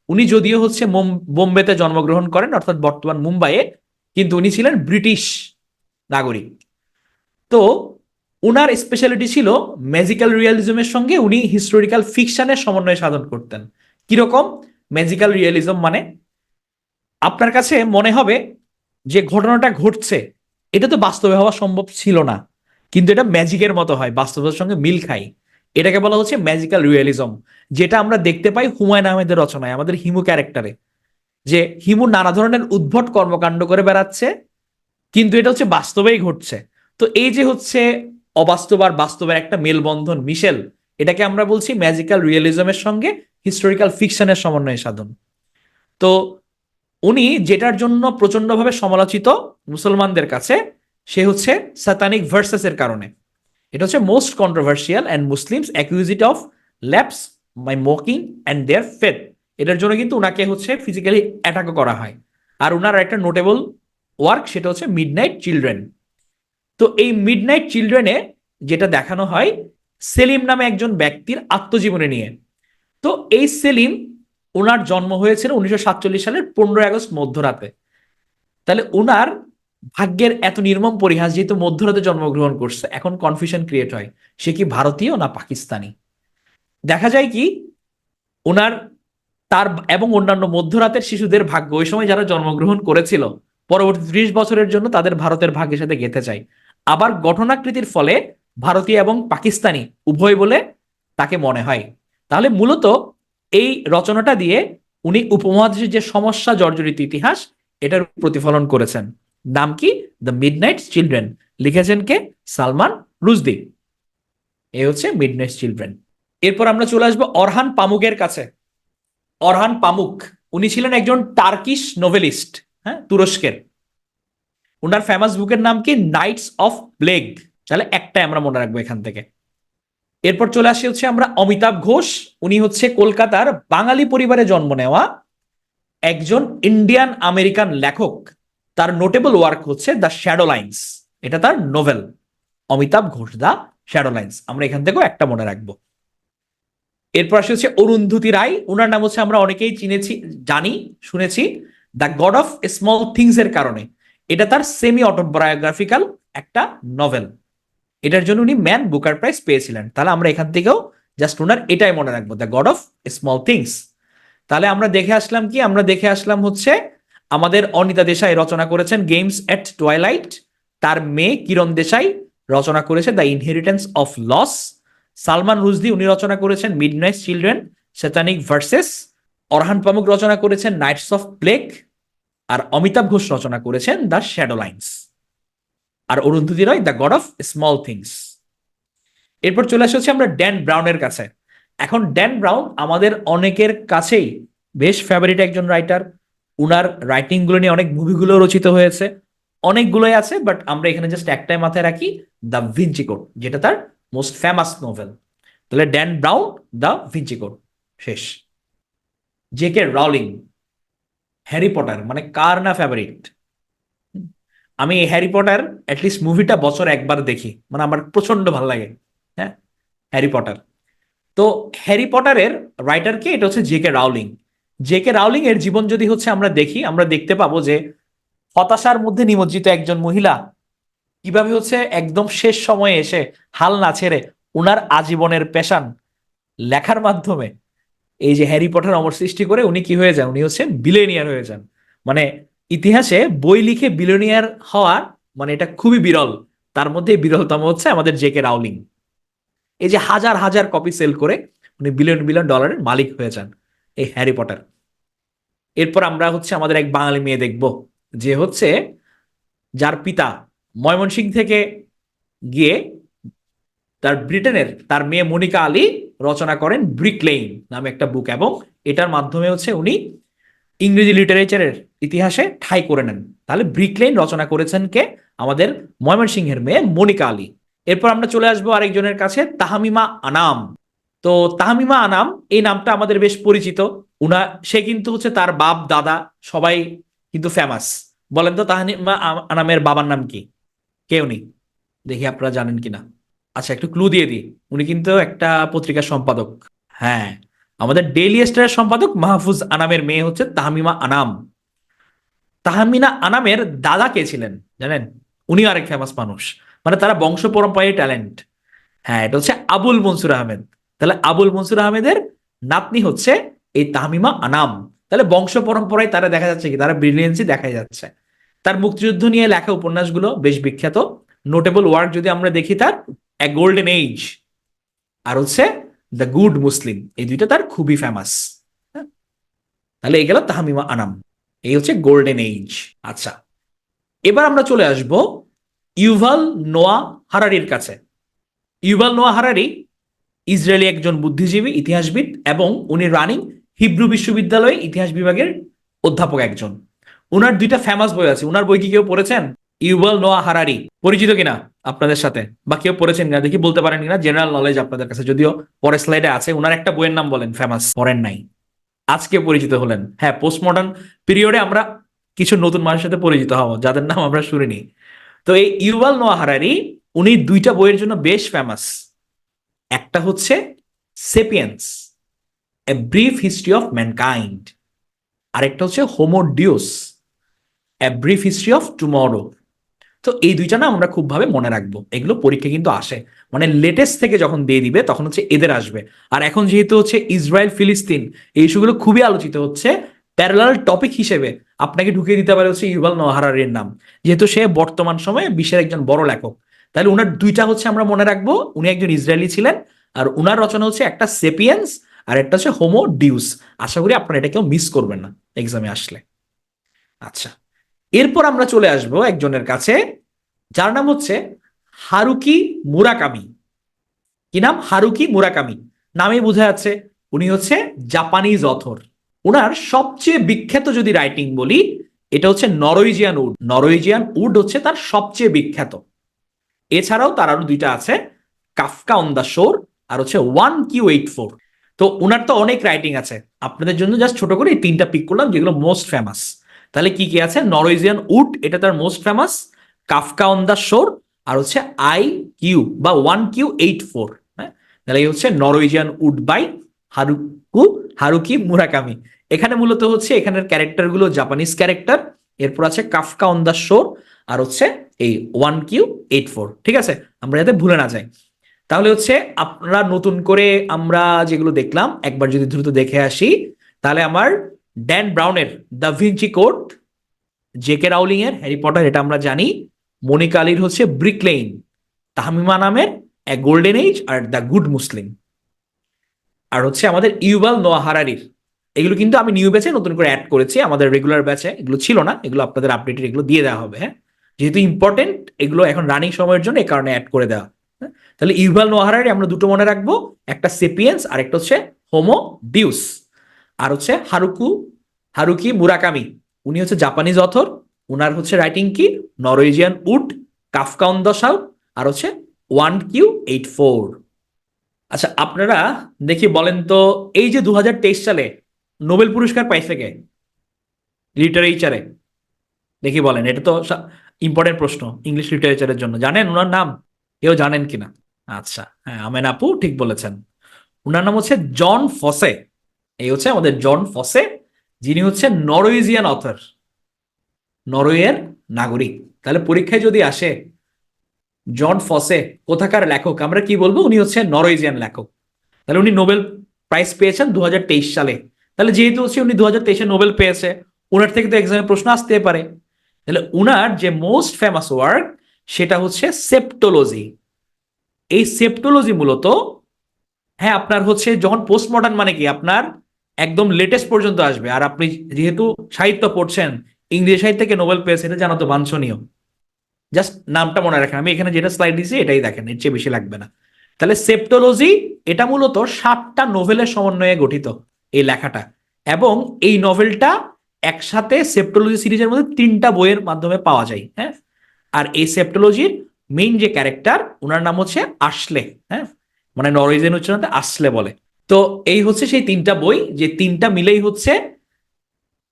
উনি যদিও হচ্ছে বোম্বেতে জন্মগ্রহণ করেন, অর্থাৎ বর্তমান মুম্বাইয়ে, কিন্তু উনি ছিলেন ব্রিটিশ নাগরিক। তো উনার স্পেশালিটি ছিল ম্যাজিক্যাল রিয়েলিজমের সঙ্গে উনি হিস্টোরিক্যাল ফিকশনের সমন্বয় সাধন করতেন। কিরকম ম্যাজিক্যাল রিয়েলিজম? মানে আপনার কাছে মনে হবে যে ঘটনাটা ঘটছে, এটা তো বাস্তবে হওয়া সম্ভব ছিল না, কিন্তু এটা ম্যাজিকের মতো হয়, বাস্তবের সঙ্গে মিল খায়। এটাকে বলা হচ্ছে ম্যাজিক্যাল রিয়েলিজম, যেটা আমরা দেখতে পাই হুমায়ুন আহমেদের রচনায়, আমাদের হিমু ক্যারেক্টারে, যে হিমু নানা ধরনের উদ্ভট কর্মকাণ্ড করে বেড়াচ্ছে, কিন্তু এটা হচ্ছে বাস্তবেই ঘটছে। তো এই যে হচ্ছে অবাস্তব আর বাস্তবের একটা মেলবন্ধন, মিশেল, এটাকে আমরা বলছি ম্যাজিক্যাল রিয়েলিজমের সঙ্গে হিস্টোরিক্যাল ফিকশনের সমন্বয় সাধন। তো উনি যেটার জন্য প্রচন্ডভাবে সমালোচিত মুসলমানদের কাছে, সে হচ্ছে সাতানিক ভার্সেসের কারণে। এটা হচ্ছে most controversial and Muslims accuse it of lapse by mocking and their faith. এটার জন্য কিন্তু উনাকে হচ্ছে ফিজিক্যালি অ্যাটাকও করা হয়। আর উনার একটা নোটেবল ওয়ার্ক, সেটা হচ্ছে মিডনাইট চিলড্রেন। তো এই মিডনাইট চিলড্রেনে যেটা দেখানো হয় সেলিম নামে একজন ব্যক্তির আত্মজীবনী নিয়ে। তো এই সেলিম, ওনার জন্ম হয়েছিল 1947 সালের 15 আগস্ট মধ্যরাতে। তাহলে ওনার ভাগ্যের এত নির্মম পরিহাস, যেহেতু মধ্যরাতে জন্মগ্রহণ করছে, এখন কনফিউশন ক্রিয়েট হয় সে কি ভারতীয় না পাকিস্তানি। দেখা যায় কি ওনার, তার এবং অন্যান্য মধ্যরাতের শিশুদের ভাগ্য ওই সময় যারা জন্মগ্রহণ করেছিল পরবর্তী 30 বছরের জন্য তাদের ভারতের ভাগ্যের সাথে গেঁথে যায়। আবার গঠনাকৃতির ফলে ভারতীয় এবং পাকিস্তানি উভয় বলে তাকে মনে হয়। তাহলে মূলত এই রচনাটা দিয়ে উনি উপমহাদেশের যে সমস্যা জর্জরিত ইতিহাস, এটার প্রতিফলন করেছেন। নাম কি? The midnight children. লিখেছেন কে? সালমান রুশদি। এই হচ্ছে মিডনাইট চিলড্রেন। এরপর আমরা চলে আসবো অরহান পামুকের কাছে। অরহান পামুক, উনি ছিলেন একজন টার্কিশ নোভেলিস্ট, হ্যাঁ, তুরস্কের। উনার ফেমাস বুকের নাম কি? Nights of plague. তাহলে একটাই আমরা মনে রাখবো এখান থেকে। এরপর চলে আসি হচ্ছে আমরা অমিতাভ ঘোষ। উনি হচ্ছে কলকাতার বাঙালি পরিবারে জন্ম নেওয়া একজন ইন্ডিয়ান আমেরিকান লেখক। তার নোটেবল ওয়ার্ক হচ্ছে দ্য শ্যাডো লাইন্স। এটা তার novel. Amitav Ghosh, the shadow lines, আমরা এখান থেকেও একটা মনে রাখবো। এরপর আসে হচ্ছে অরুন্ধতী রায়। ওনার নাম হচ্ছে আমরা অনেকেই চিনেছি, জানি, শুনেছি the god of small things এর কারণে। এটা তার সেমি অটোবায়োগ্রাফিক্যাল একটা নভেল। এটার জন্য উনি ম্যান বুকার প্রাইজ পেয়েছিলেন। তাহলে আমরা এখান থেকেও জাস্ট ওনার এটাই মনে রাখবো, the god of small things. তাহলে আমরা দেখে আসলাম কি? আমরা দেখে আসলাম হচ্ছে আমাদের অনিতা দেশাই রচনা করেছেন গেমস এট টুয়াইলাইট। তার মেয়ে কিরণ দেশাই রচনা করেছে the inheritance of loss. Salman Rushdie, উনি রচনা করেছেন midnight children, satanic verses. Orhan Pamuk রচনা করেছেন নাইটস অফ প্লেগ। আর অমিতাভ ঘোষ রচনা করেছেন দ্য শ্যাডো লাইন্স। আর Arundhati Roy the god of small things. এরপর চলে আসে হচ্ছে আমরা ড্যান ব্রাউনের কাছে। এখন ড্যান ব্রাউন আমাদের অনেকের কাছেই বেশ ফেভারিট একজন রাইটার। উনার রাইটিং গুলো নিয়ে অনেক মুভিগুলো রচিত হয়েছে, অনেকগুলোই আছে, বাট আমরা এখানে জাস্ট একটাই মাথায় রাখি, দ্য ভিঞ্চি কোড, যেটা তার মোস্ট ফেমাস নোভেল। তাহলে Dan Brown, the Vinci code, শেষ। J K Rowling, Harry Potter, মানে কার না ফেভারিট? আমি হ্যারি পটার অ্যাটলিস্ট মুভিটা বছর একবার দেখি, মানে আমার প্রচন্ড ভালো লাগে। হ্যাঁ, হ্যারি পটার। তো হ্যারি পটারের রাইটার কে? এটা হচ্ছে J K Rowling. J K Rowling এর জীবন যদি হচ্ছে আমরা দেখি, আমরা দেখতে পাবো যে হতাশার মধ্যে নিমজ্জিত একজন মহিলা কিভাবে হচ্ছে একদম শেষ সময়ে এসে হাল না ছেড়ে উনার আজীবনের পেশান লেখার মাধ্যমে এই যে হ্যারি পটার অমর সৃষ্টি করে উনি কি হয়ে যান? উনি হচ্ছে বিলেনিয়ার হয়ে যান। মানে ইতিহাসে বই লিখে বিলেনিয়ার হওয়া, মানে এটা খুবই বিরল। তার মধ্যে বিরলতম হচ্ছে আমাদের জে কে রাউলিং। এই যে হাজার হাজার কপি সেল করে উনি বিলিয়ন বিলিয়ন ডলারের মালিক হয়ে যান, এই হ্যারি পটার। এরপর আমরা হচ্ছে আমাদের এক বাঙালি মেয়ে দেখব, যে হচ্ছে যার পিতা ময়মনসিংহ থেকে গিয়ে তার ব্রিটেনের তার মেয়ে মনিকা আলী রচনা করেন ব্রিক লেইন নামে একটা বুক, এবং এটার মাধ্যমে হচ্ছে উনি ইংরেজি লিটারেচারের ইতিহাসে ঠাঁই করে নেন। তাহলে ব্রিক লেইন রচনা করেছেন কে? আমাদের ময়মনসিংহের মেয়ে মনিকা আলী। এরপর আমরা চলে আসবো আরেকজনের কাছে, তাহমিমা আনাম। তো তাহমিমা আনাম এই নামটা আমাদের বেশ পরিচিত। সে কিন্তু হচ্ছে তার বাপ দাদা সবাই কিন্তু ফেমাস। বলেন তো তাহমিমা আনামের বাবার নাম কি? কেউ নেই, দেখি আপনারা জানেন কিনা। আচ্ছা, একটু ক্লু দিয়ে দিই, উনি কিন্তু একটা পত্রিকার সম্পাদক। হ্যাঁ, আমাদের ডেইলি স্টারের সম্পাদক মাহফুজ আনামের মেয়ে হচ্ছে তাহমিমা আনাম। তাহমিনা আনামের দাদা কে ছিলেন জানেন? উনি আরেক ফেমাস মানুষ, মানে তারা বংশ পরম্পরায় ট্যালেন্ট। হ্যাঁ, এটা হচ্ছে আবুল মনসুর আহমেদ। তাহলে আবুল মনসুর আহমেদের নাতনি হচ্ছে এই তাহমিমা আনাম। তাহলে বংশ পরম্পরায় তারা দেখা যাচ্ছে কি, তারা ব্রিলিয়েন্সি দেখা যাচ্ছে। তার মুক্তিযুদ্ধ নিয়ে লেখা উপন্যাসগুলো বেশ বিখ্যাত। নোটেবল ওয়ার্ক যদি আমরা দেখি, তার এ গোল্ডেন এজ, আর হচ্ছে দ্য গুড মুসলিম, এই দুইটা তার খুবই ফেমাস। তাহলে এই গেল তাহমিমা আনাম, এই হচ্ছে গোল্ডেন এইজ। আচ্ছা, এবার আমরা চলে আসব ইউভাল নোয়া হারারির কাছে। ইউভাল নোয়া হারারি ইসরায়েলি একজন বুদ্ধিজীবী, ইতিহাসবিদ, এবং উনি রানিং হিব্রু বিশ্ববিদ্যালয়ে ইতিহাস বিভাগের অধ্যাপক একজন। উনার দুইটা ফেমাস বই আছে। উনার বই কি কেউ পড়েছেন? ইউভাল নোয়া হারারি পরিচিত কিনা আপনাদের সাথে, বা কেউ পড়েছেন কিনা দেখি, বলতে পারেন কিনা, জেনারেল নলেজ আপনাদের কাছে, যদিও পরের স্লাইডে আছে। উনার একটা বইয়ের নাম বলেন ফেমাস, পড়েন নাই, আজকে পরিচিত হলেন। হ্যাঁ, পোস্ট মডার্ন পিরিয়ডে আমরা কিছু নতুন মানুষের সাথে পরিচিত হব যাদের নাম আমরা শুনিনি। তো এই ইউভাল নোয়া হারারি, উনি দুইটা বইয়ের জন্য বেশ ফেমাস। একটা হচ্ছে sapiens, a brief history of mankind, আরেকটা হচ্ছে Homo dues, a brief history of tomorrow. তো এই দুইটা না আমরা খুব ভাবে মনে রাখবো, এগুলো পরীক্ষা কিন্তু আসে, মানে লেটেস্ট থেকে যখন দিয়ে দিবে তখন হচ্ছে এদের আসবে। আর এখন যেহেতু হচ্ছে ইসরায়েল ফিলিস্তিন এই ইস্যুগুলো খুবই আলোচিত হচ্ছে, প্যারালাল টপিক হিসেবে আপনাকে ঢুকিয়ে দিতে পারে হচ্ছে ইউভাল নোয়া হারারির নাম, যেহেতু সে বর্তমান সময়ে বিশ্বের একজন বড় লেখক। তাহলে উনার দুইটা হচ্ছে আমরা মনে রাখবো, উনি একজন ইসরায়েলি ছিলেন, আর উনার রচনা হচ্ছে একটা সেপিয়েন্স আর একটা হচ্ছে হোমো ডিউস। আশা করি আপনারা এটা কেউ মিস করবেন না এক্সামে আসলে। আচ্ছা, এরপর আমরা চলে আসবো একজনের কাছে যার নাম হচ্ছে হারুকি মুরাকামি। কি নাম? Haruki Murakami. নামেই বোঝা যাচ্ছে উনি হচ্ছে জাপানিজ অথর। উনার সবচেয়ে বিখ্যাত যদি রাইটিং বলি, এটা হচ্ছে নরওয়েজিয়ান উড। নরওয়েজিয়ান উড হচ্ছে তার সবচেয়ে বিখ্যাত। এছাড়াও তার আরো দুইটা আছে, কাফকা অন দ্য শোর আর হচ্ছে 1Q84। তো উনার তো অনেক রাইটিং আছে, আপনাদের জন্য জাস্ট ছোট করে এই তিনটা পিক করলাম যেগুলো মোস্ট ফেমাস। তাহলে কি কি আছে? নরওয়েজিয়ান উড, এটা তার most famous, Kafka on the shore, আর হচ্ছে IQ বা 1Q84। হ্যাঁ, তাহলে এই হচ্ছে Norwegian would by Haruki Murakami. এখানে মূলত হচ্ছে এখানের ক্যারেক্টার গুলো জাপানিজ ক্যারেক্টার, এরপর আছে কাফকা অন দ্য শোর, আর হচ্ছে এই 1Q84। ঠিক আছে, আমরা যাতে ভুলে না যাই। তাহলে হচ্ছে আপনারা নতুন করে আমরা যেগুলো দেখলাম একবার যদি দ্রুত দেখে আসি, তাহলে আমার ড্যান ব্রাউনের the Vinci code, J K Rowling এর হ্যারি পটার, এটা আমরা জানি। মনিকা আলীর হচ্ছে ব্রিক লেইন, তাহমিমা নামের এ গোল্ডেন এজ আর দ্য গুড মুসলিম, আর হচ্ছে আমাদের ইউভাল নোয়া হারারির। এগুলো কিন্তু আমি নিউ ব্যাচে নতুন করে অ্যাড করেছি, আমাদের রেগুলার ব্যাচে এগুলো ছিল না, এগুলো আপনাদের আপডেটেড এগুলো দিয়ে দেওয়া হবে। হ্যাঁ, যেহেতু ইম্পর্টেন্ট এগুলো এখন রানিং সময়ের জন্য, এই কারণে অ্যাড করে দেওয়া। তাহলে ইউভাল নোয়া হারারি আমরা দুটো মনে রাখবো, একটা সেপিয়েন্স আর একটা হচ্ছে হোমো ডিউস। আর হচ্ছে হারুকি মুরাকামি, উনি হচ্ছে জাপানিজ অথর। উনার হচ্ছে রাইটিং কি? Norwegian wood, Kafka on the south, আর হচ্ছে 1Q84। আচ্ছা, আপনারা দেখি বলেন তো, এই যে 2023 সালে নোবেল পুরস্কার পাইছে কে লিটারেচারে? দেখি বলেন, এটা তো ইম্পর্টেন্ট প্রশ্ন ইংলিশ লিটারেচারের জন্য। জানেন ওনার নাম? কেউ জানেন কিনা? আচ্ছা, হ্যাঁ, আমেন আপু ঠিক বলেছেন। ওনার নাম হচ্ছে জন ফসে। এই হচ্ছে আমাদের জন ফসে, যিনি হচ্ছে নরওয়েজিয়ান অথর, নরওয়ের নাগরিক। তাহলে পরীক্ষায় যদি আসে জন ফসে কোথাকার লেখক, আমরা কি বলবো? উনি হচ্ছে নরওয়েজিয়ান লেখক। তাহলে উনি নোবেল প্রাইজ পেয়েছেন 2023 সালে। তাহলে যেহেতু হচ্ছে উনি 2023-এ নোবেল পেয়েছে, উনার থেকে তো এক্সামে প্রশ্ন আসতে পারে। তাহলে উনার যে মোস্ট ফেমাস ওয়ার্ক সেটা হচ্ছে সেপ্টোলজি। এই সেপ্টোলজি মূলত, হ্যাঁ, আপনার হচ্ছে যখন পোস্ট মডার্ন মানে কি আপনার একদম লেটেস্ট পর্যন্ত আসবে। আর আপনি যেহেতু সাহিত্য পড়ছেন, ইংরেজি সাহিত্য থেকে নোবেল পেয়েছে, এটা জানা তো বাঞ্ছনীয়। জাস্ট নামটা মনে রাখেন, আমি এখানে যেটা স্লাইড দিয়েছি এটাই দেখেন, এর চেয়ে বেশি লাগবে না। তাহলে সেপ্টোলজি এটা মূলত 7টা নোভেলের সমন্বয়ে গঠিত এই লেখাটা, এবং এই নভেলটা একসাথে সেপ্টোলজি সিরিজের মধ্যে 3টা বইয়ের মাধ্যমে পাওয়া যায়। হ্যাঁ, আর এই সেপ্টোলজির মেইন যে ক্যারেক্টার ওনার নাম হচ্ছে আশলে। হ্যাঁ, মানে নরওয়েজিয়ান উচ্চারণে আসলে বলে। তো এই হচ্ছে সেই 3টা বই, যে 3টা মিলেই হচ্ছে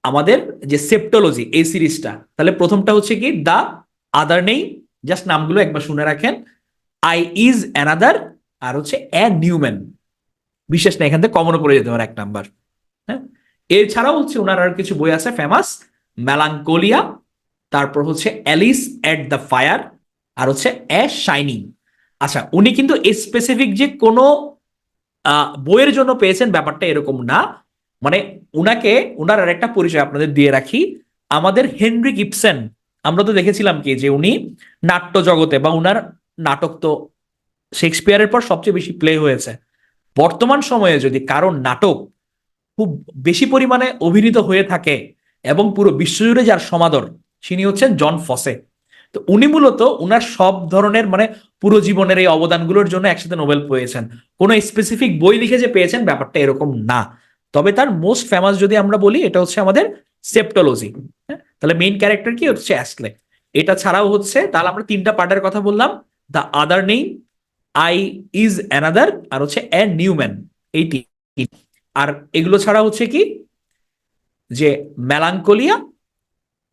আমাদের যে সেপ্টোলজি এই সিরিজটা। তাহলে প্রথমটা হচ্ছে কি দা আদার নেই, জাস্ট নামগুলো একবার শুনে রাখেন, আই ইজ অ্যানাদার, আর হচ্ছে এ নিউম্যান। বিশেষ না, এখান থেকে কমনও পড়ে যেতে পারে 1 নাম্বার। হ্যাঁ, এছাড়াও হচ্ছে ওনার আর কিছু বই আছে ফেমাস, মেলাঙ্কোলিয়া, তারপর হচ্ছে অ্যালিস এট দ্য ফায়ার, আর হচ্ছে এ শাইনিং। আচ্ছা, উনি কিন্তু স্পেসিফিক যে কোনো বইয়ের জন্য পেয়েছেন ব্যাপারটা এরকম না। মানে উনাকে, উনার আর একটা পরিচয় আপনাদের দিয়ে রাখি, আমাদের হেনরিক ইবসেন, আমরা তো দেখেছিলাম কি যে উনি নাট্য জগতে, বা উনার নাটক তো শেক্সপিয়ারের পর সবচেয়ে বেশি প্লে হয়েছে। বর্তমান সময়ে যদি কারোর নাটক খুব বেশি পরিমাণে অভিনীত হয়ে থাকে এবং পুরো বিশ্বজুড়ে যার সমাদর, তিনি হচ্ছেন জন ফসে। তো উনি মূলত উনার সব ধরনের মানে পুরো জীবনের এই অবদানগুলোর জন্য একসাথে নোবেল পেয়েছেন। কোনো স্পেসিফিক বই লিখে যে পেয়েছেন ব্যাপারটা এরকম না। তবে তার মোস্ট ফেমাস যদি আমরা বলি, এটা হচ্ছে আমাদের সেপ্টোলজি। হ্যাঁ, তাহলে মেইন ক্যারেক্টার কি হচ্ছে অ্যাশলে। এটা ছাড়াও হচ্ছে, তাহলে আমরা তিনটা পার্টের কথা বললাম, the other name, I is another, আর হচ্ছে এ নিউম্যান। এই তিন। আর এগুলো ছাড়া হচ্ছে কি যে মেলাঙ্কোলিয়া,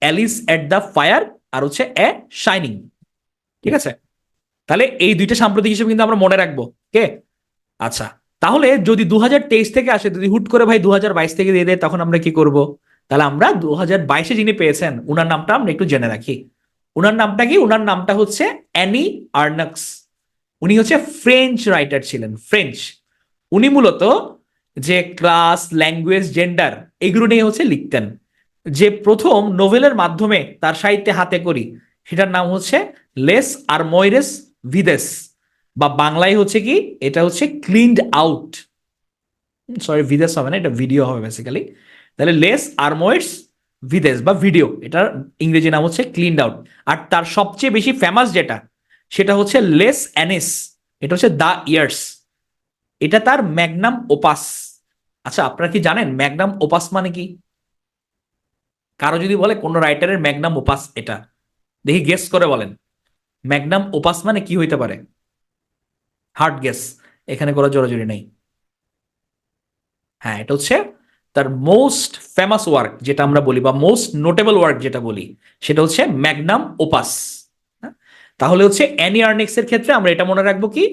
অ্যালিস এট দ্য ফায়ার, আর হচ্ছে এ শাইনিং। ঠিক আছে, তাহলে এই দুইটা সাম্প্রতিক হিসেবে কিন্তু আমরা মনে রাখবো। কে? আচ্ছা, তাহলে যদি 2023 থেকে আসে, যদি হুট করে ভাই 2022 থেকে দিয়ে দেয়, তখন আমরা কি করব? তাহলে আমরা 2022-এ যিনি পেয়েছেন উনার নামটা আমরা একটু জেনে রাখি। উনার নামটা কি? উনার নামটা হচ্ছে অ্যানি আর্নাক্স। উনি হচ্ছে ফ্রেঞ্চ রাইটার ছিলেন, ফ্রেঞ্চ। উনি মূলত যে ক্লাস, ল্যাঙ্গুয়েজ, জেন্ডার এগুলো নিয়ে হচ্ছে লিখতেন। যে প্রথম নোভেলের মাধ্যমে তার সাহিত্যে হাতে করি, সেটার নাম হচ্ছে লেস আরমোইরেস ভিদেস, বা বাংলায় হচ্ছে কি, এটা হচ্ছে ক্লিনড আউট। সরি, ভিদেস হবে না, এটা ভিডিও হবে বেসিক্যালি। তাহলে লেস আরমোইডস ভিদেস বা ভিডিও, এটার ইংরেজি নাম হচ্ছে ক্লিনড আউট। আর তার সবচেয়ে বেশি ফেমাস যেটা, সেটা হচ্ছে লেস অ্যানিস, এটা হচ্ছে দ্য ইয়ার্স। এটা তার ম্যাগনাম ওপাস। আচ্ছা, আপনারা কি জানেন ম্যাগনাম ওপাস মানে কি? কারো যদি বলে কোন রাইটারের ম্যাগনাম ওপাস এটা, দেখি গেস করে বলেন। ম্যাগনাম ওপাস মানে কি হইতে পারে? হার্ড গেস, এখানে কোনো জোরাজুরি নেই। হ্যাঁ, এটা হচ্ছে তার মোস্ট ফেমাস ওয়ার্ক যেটা আমরা বলি, বা মোস্ট নোটেবল ওয়ার্ক যেটা বলি, সেটা হচ্ছে ম্যাগনাম ওপাস। তাহলে হচ্ছে অ্যানি আর্নেক্স এর ক্ষেত্রে আমরা এটা মনে রাখবো কি,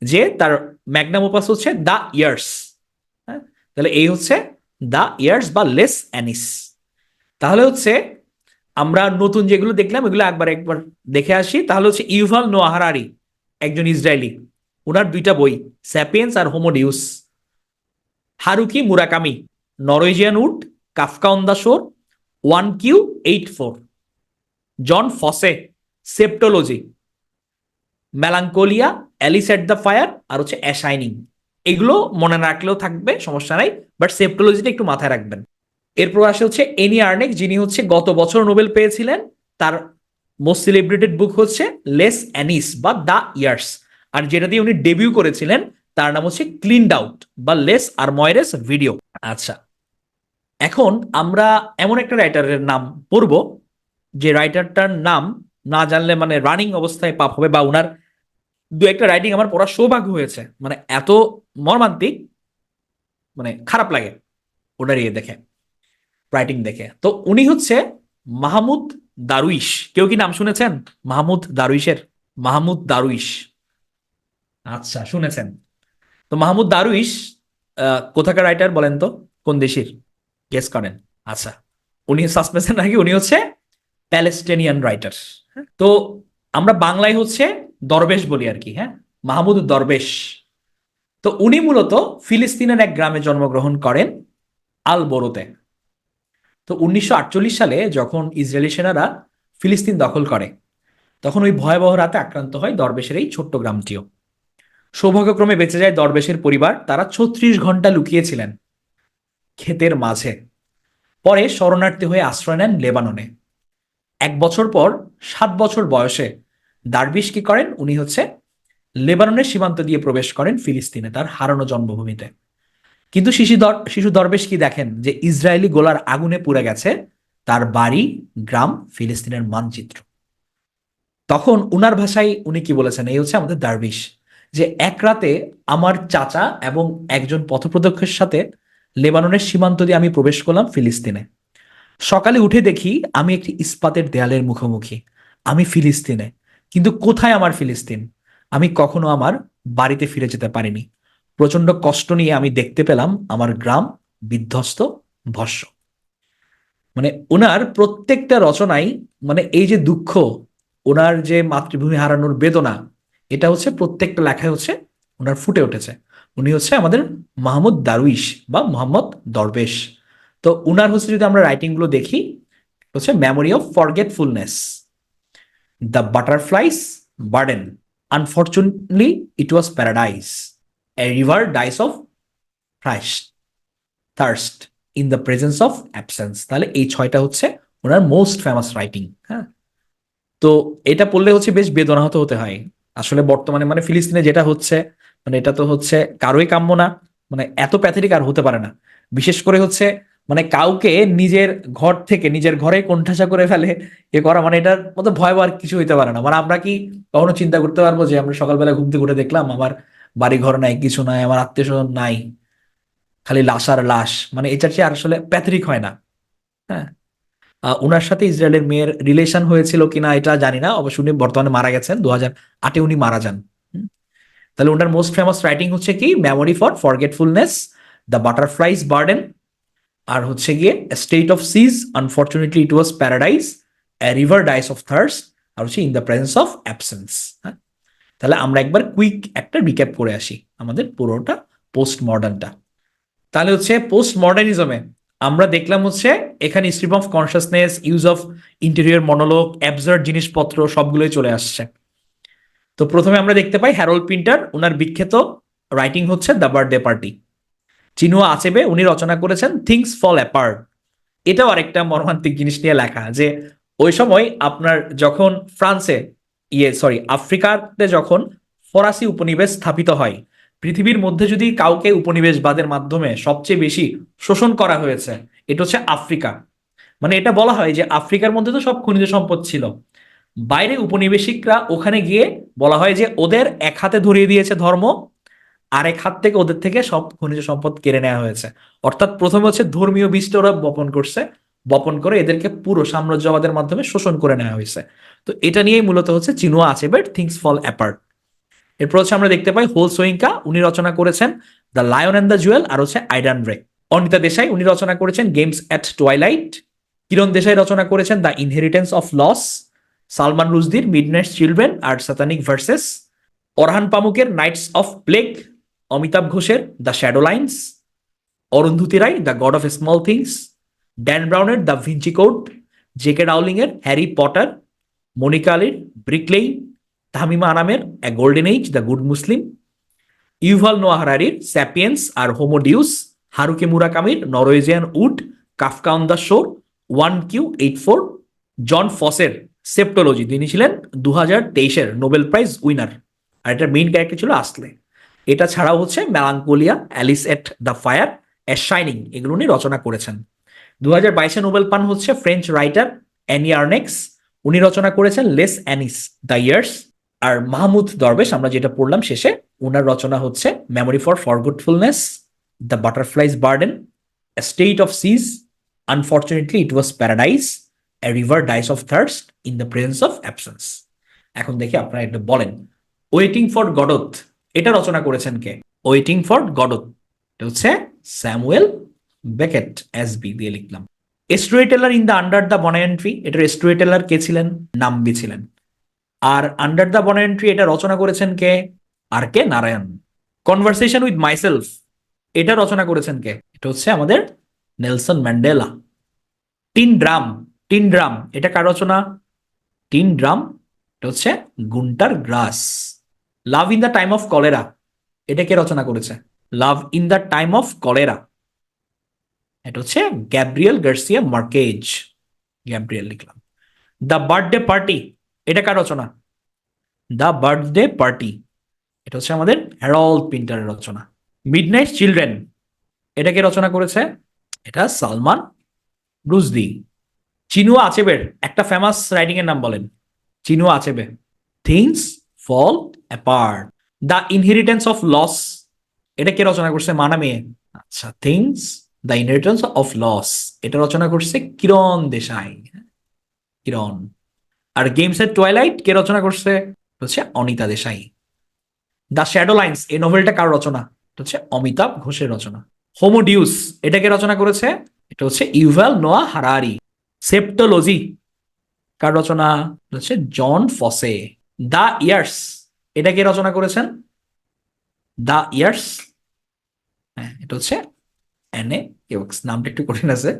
যে তার ম্যাগনাম ওপাস হচ্ছে দ্য ইয়ার্স। তাহলে এই হচ্ছে দ্য ইয়ার্স বা লেস অ্যানিস। তাহলে হচ্ছে আমরা নতুন যেগুলো দেখলাম এগুলো একবার দেখে আসি। তাহলে হচ্ছে ইউভাল নোয়াহ হারারি, একজন ইসরায়েলি, ওনার দুইটা বই, স্যাপিয়েন্স আর Homo Deus. Haruki Murakami, Norwegian wood, Kafka on the shore, 1Q84। Jon Fosse, Septology, Melancholia, Alice at the fire, আর হচ্ছে অ্যাশাইনিং। এগুলো মনে রাখলেও থাকবে, সমস্যা নাই, বাট সেপ্টোলজিটা একটু মাথায় রাখবেন। এরপর আসে হচ্ছে এনি আর্নেক, যিনি হচ্ছে গত বছর নোবেল পেয়েছিলেন। তার মোস্ট সেলিব্রেটেড বুক হচ্ছে লেস অ্যানিস বা দ্য ইয়ার্স। আর যেটা দিয়ে উনি ডেবিউ করেছিলেন তার নাম হচ্ছে ক্লিনড আউট বা লেস আরমোইরেস ভিডিও। আচ্ছা, এখন আমরা এমন একটা রাইটারের নাম পড়ব, যে রাইটারটার নাম না জানলে মানে রানিং অবস্থায় পাপ হবে, বা উনার দু একটা রাইটিং আমার পড়ার সৌভাগ্য হয়েছে, মানে এত মর্মান্তিক, মানে খারাপ লাগে ওনার ইয়ে দেখে, রাইটিং দেখে। তো উনি হচ্ছে মাহমুদ দারুইশ। কেউ কি নাম শুনেছেন মাহমুদ দারুইশের? মাহমুদ দারুইশ, আচ্ছা শুনেছেন। তো মাহমুদ দারুইশ কোথাকার রাইটার বলেন তো, কোন দেশের? গেস করেন। আচ্ছা, উনি সাসপেন্সের নাকি, উনি হচ্ছে প্যালেস্টিনিয়ান রাইটার। তো আমরা বাংলায় হচ্ছে দরবেশ বলি আর কি। হ্যাঁ, মাহমুদ দরবেশ। তো উনি মূলত ফিলিস্তিনের এক গ্রামে জন্মগ্রহণ করেন, আল বোরোতে। তো 1948 সালে যখন ইসরায়েলি সেনারা ফিলিস্তিন দখল করে, তখন ওই ভয়াবহ রাতে আক্রান্ত হয় দরবেশের এই ছোট্ট গ্রামটিও। সৌভাগ্যক্রমে বেঁচে যায় দরবেশের পরিবার। তারা 36 ঘন্টা লুকিয়েছিলেন ক্ষেতের মাঝে। পরে শরণার্থী হয়ে আশ্রয় নেন লেবাননে। 1 বছর পর, 7 বছর বয়সে দারবিশ কি করেন, উনি হচ্ছে লেবাননের সীমান্ত দিয়ে প্রবেশ করেন ফিলিস্তিনে, তার হারানো জন্মভূমিতে। কিন্তু শিশু দরবেশ কি দেখেন, যে ইসরায়েলি গোলার আগুনে পুড়ে গেছে তার বাড়ি, গ্রাম, ফিলিস্তিনের মানচিত্র। তখন উনার ভাষায় উনি কি বলেছেন, এই হচ্ছে আমাদের দারবিশ, যে এক রাতে আমার চাচা এবং একজন পথপ্রদক্ষের সাথে লেবাননের সীমান্ত দিয়ে আমি প্রবেশ করলাম ফিলিস্তিনে। সকালে উঠে দেখি আমি একটি ইস্পাতের দেয়ালের মুখোমুখি। আমি ফিলিস্তিনে, কিন্তু কোথায় আমার ফিলিস্তিন? আমি কখনো আমার বাড়িতে ফিরে যেতে পারিনি। প্রচন্ড কষ্ট নিয়ে আমি দেখতে পেলাম আমার গ্রাম বিধ্বস্ত, ভস্ম। মানে ওনার প্রত্যেকটা রচনাই, মানে এই যে দুঃখ, ওনার যে মাতৃভূমি হারানোর বেদনা, এটা হচ্ছে প্রত্যেকটা লেখায় হচ্ছে ওনার ফুটে উঠেছে। উনি হচ্ছে আমাদের মাহমুদ দারুইশ বা মোহাম্মদ দরবেশ। তো উনার হচ্ছে যদি আমরা রাইটিং গুলো দেখি, হচ্ছে memory of forgetfulness, the butterfly's burden, unfortunately it was paradise, a river dies of thirst in the presence of absence. তাহলে এই 6টা হচ্ছে ওনার মোস্ট ফেমাস রাইটিং। হ্যাঁ, তো এটা পড়লে হচ্ছে বেশ বেদনাহত হতে হয়। আসলে বর্তমানে মানে ফিলিস্তিনে যেটা হচ্ছে, মানে এটা তো হচ্ছে কারোই কাম্য না। মানে এত প্যাথেটিক আর হতে পারে না। বিশেষ করে হচ্ছে মানে কাউকে নিজের ঘর থেকে নিজের ঘরে কোণঠাসা করে ফেলে করা, মানে এটার মতো ভয়াবহ আর কিছু হইতে পারে না। মানে আমরা কি কখনো চিন্তা করতে পারবো যে আমরা সকালবেলা ঘুম থেকে উঠে দেখলাম আমার বাড়ি ঘর নাই, কিছু নাই, আমার আত্মীয় স্বজন নাই, খালি লাশ আর লাশ। মানে এটার চেয়ে আর আসলে প্যাথেটিক হয় না। হ্যাঁ, ওনার সাথে ইসরায়েলের মেয়ের রিলেশন হয়েছিল কিনা এটা জানি না, অবশ্য উনি বর্তমানে মারা গেছেন, 2008-এ উনি মারা যান। তাহলে ওনার মোস্ট ফেমাস রাইটিং হচ্ছে কি, memory for forgetfulness, the butterfly's burden, আর হচ্ছে গিয়ে state of siege, unfortunately it was paradise, a river dies of thirst, আর হচ্ছে in the presence of absence. হ্যাঁ, তাহলে আমরা একবার কুইক একটা রিক্যাপ করে আসি আমাদের পুরোটা পোস্ট মডার্নটা। তাহলে হচ্ছে পোস্ট মডার্নিজমে আমরা দেখলাম হচ্ছে এখানে stream of consciousness, use of interior monologue, absurd জিনিসপত্র সবগুলোই চলে আসছে। তো প্রথমে আমরা দেখতে পাই হ্যারোল্ড পিন্টার, ওনার বিখ্যাত রাইটিং হচ্ছে দ্য বার্থডে পার্টি। চিনুয়া আচেবে উনি রচনা করেছেন থিংস ফল অ্যাপার্ট। এটাও আরেকটা মর্মান্তিক জিনিস নিয়ে লেখা, যে ওই সময় আপনার যখন ফ্রান্সে আফ্রিকাতে যখন ফরাসি উপনিবেশ স্থাপিত হয়, পৃথিবীর মধ্যে যদি কাউকে উপনিবেশবাদের মাধ্যমে সবচেয়ে বেশি শোষণ করা হয়েছে এটা হচ্ছে আফ্রিকা। মানে এটা বলা হয় যে আফ্রিকার মধ্যে তো সব খনিজ সম্পদ ছিল, বাইরে উপনিবেশিকরা ওখানে গিয়ে বলা হয় যে ওদের এক হাতে ধরিয়ে দিয়েছে ধর্ম, আরেক হাত থেকে ওদের থেকে সব খনিজ সম্পদ কেড়ে নেওয়া হয়েছে। অর্থাৎ প্রথমে হচ্ছে ধর্মীয় বীজটা ওরা বপন করছে, বপন করে এদেরকে পুরো সাম্রাজ্যবাদের মাধ্যমে শোষণ করে নেওয়া হয়েছে। তো এটা নিয়েই মূলত হচ্ছে চিনুয়া আচেবের থিংস ফল অ্যাপার্ট। এরপর হচ্ছে আমরা দেখতে পাই হোল সোয়িঙ্কা, উনি রচনা করেছেন the lion and the jewel, আর হচ্ছে আইডান রে। অনিতা দেশাই উনি রচনা করেছেন games at twilight. Kiran Desai রচনা করেছেন the inheritance of loss. Salman রুশদির মিডনাইট চিলড্রেন আর স্যাটানিক ভার্সেস। অরহান পামুকের নাইটস অফ প্লেগ। অমিতাভ ঘোষের the shadow lines. Arundhati Roy the god of small things. Dan ব্রাউনের the Vinci code. J K Rowling এর হ্যারি পটার। মনিকা আলীর Brick Lane. Tahmima আনামের a golden age the good Muslim. Yuval Noah হারারির Sapiens আর Homo Deus. Haruki মুরাকামির Norwegian wood, Kafka on the shore, 1Q84। Jon ফসের Septology, তিনি ছিলেন 2023-এর নোবেল প্রাইজ উইনার, আর এটার মেইন ক্যারেক্টার ছিল আসলে। এটা ছাড়াও হচ্ছে Melancholia, Alice at the fire, a shining, এগুলো উনি রচনা করেছেন। 2022-এ নোবেল পান হচ্ছে ফ্রেঞ্চ রাইটার অ্যানি আর্নেক্স, উনি রচনা করেছেন লেস অ্যানিস দ্য ইয়ার্স। আর মাহমুদ দরবেশ আমরা যেটা পড়লাম শেষে, ওনার রচনা হচ্ছে memory for forgetfulness, the butterfly's burden, a state of siege, unfortunately it was paradise, a river dies of thirst in the presence of absence. এখন দেখি আপনারা একটু বলেন, ওয়েটিং ফর গডত এটা রচনা করেছেন কে? ওয়েটিং ফর গডত এটা হচ্ছে স্যামুয়েল বেকেট, এসবি দিয়ে লিখলাম। Story teller in the under the banyan tree, এটার স্টোরি টেলার কে ছিলেন? নাম্বি ছিলেন। আর আন্ডার দ্য বনায়ন ট্রি এটা রচনা করেছেন কে? R K Narayan. Conversation with myself এটা রচনা করেছেন কে? এটা হচ্ছে আমাদের Nelson Mandela. Tin drum, tin drum এটা কার রচনা? টিন ড্রাম এটা হচ্ছে Gunter Grass. Love in the time of cholera এটা কে রচনা করেছে? Love in the time of cholera এটা হচ্ছে গ্যাব্রিয়েল গার্সিয়া মার্কেজ, গ্যাব্রিয়েল লিখলাম। দ্য বার্থডে পার্টি এটা কার রচনা? দ্য বার্থডে পার্টি এটা হচ্ছে আমাদের হ্যারল্ড পিন্টারের রচনা। মিডনাইট চিলড্রেন এটা কে রচনা করেছে? এটা সালমান রুশদি। চিনুয়া আচেবের একটা ফেমাস রাইটিং এর নাম বলেন। Chinua Achebe things fall apart. The inheritance of loss এটা কে রচনা করছে? মানামে। আচ্ছা, things the inheritance of loss এটা রচনা করছে কিরণ দেশাই, কিরণ। আর গেমস এর টুয়াইলাইট কে রচনা করছে? হচ্ছে Anita Desai. The shadow lines এই নোভেলটা কার রচনা? এটা হচ্ছে অমিতাভ ঘোষের রচনা। হোমোডিউস এটাকে রচনা করেছে? এটা হচ্ছে ইউভাল নোয়া হারারি। সেপ্টোলজি কার রচনা? এটা হচ্ছে জন ফসে। দ্য ইয়ার্স এটা কে রচনা করেছেন? দ্য ইয়ার্স, হ্যাঁ এটা হচ্ছে এনে কেউক্স, নামটা একটু কঠিন আছে।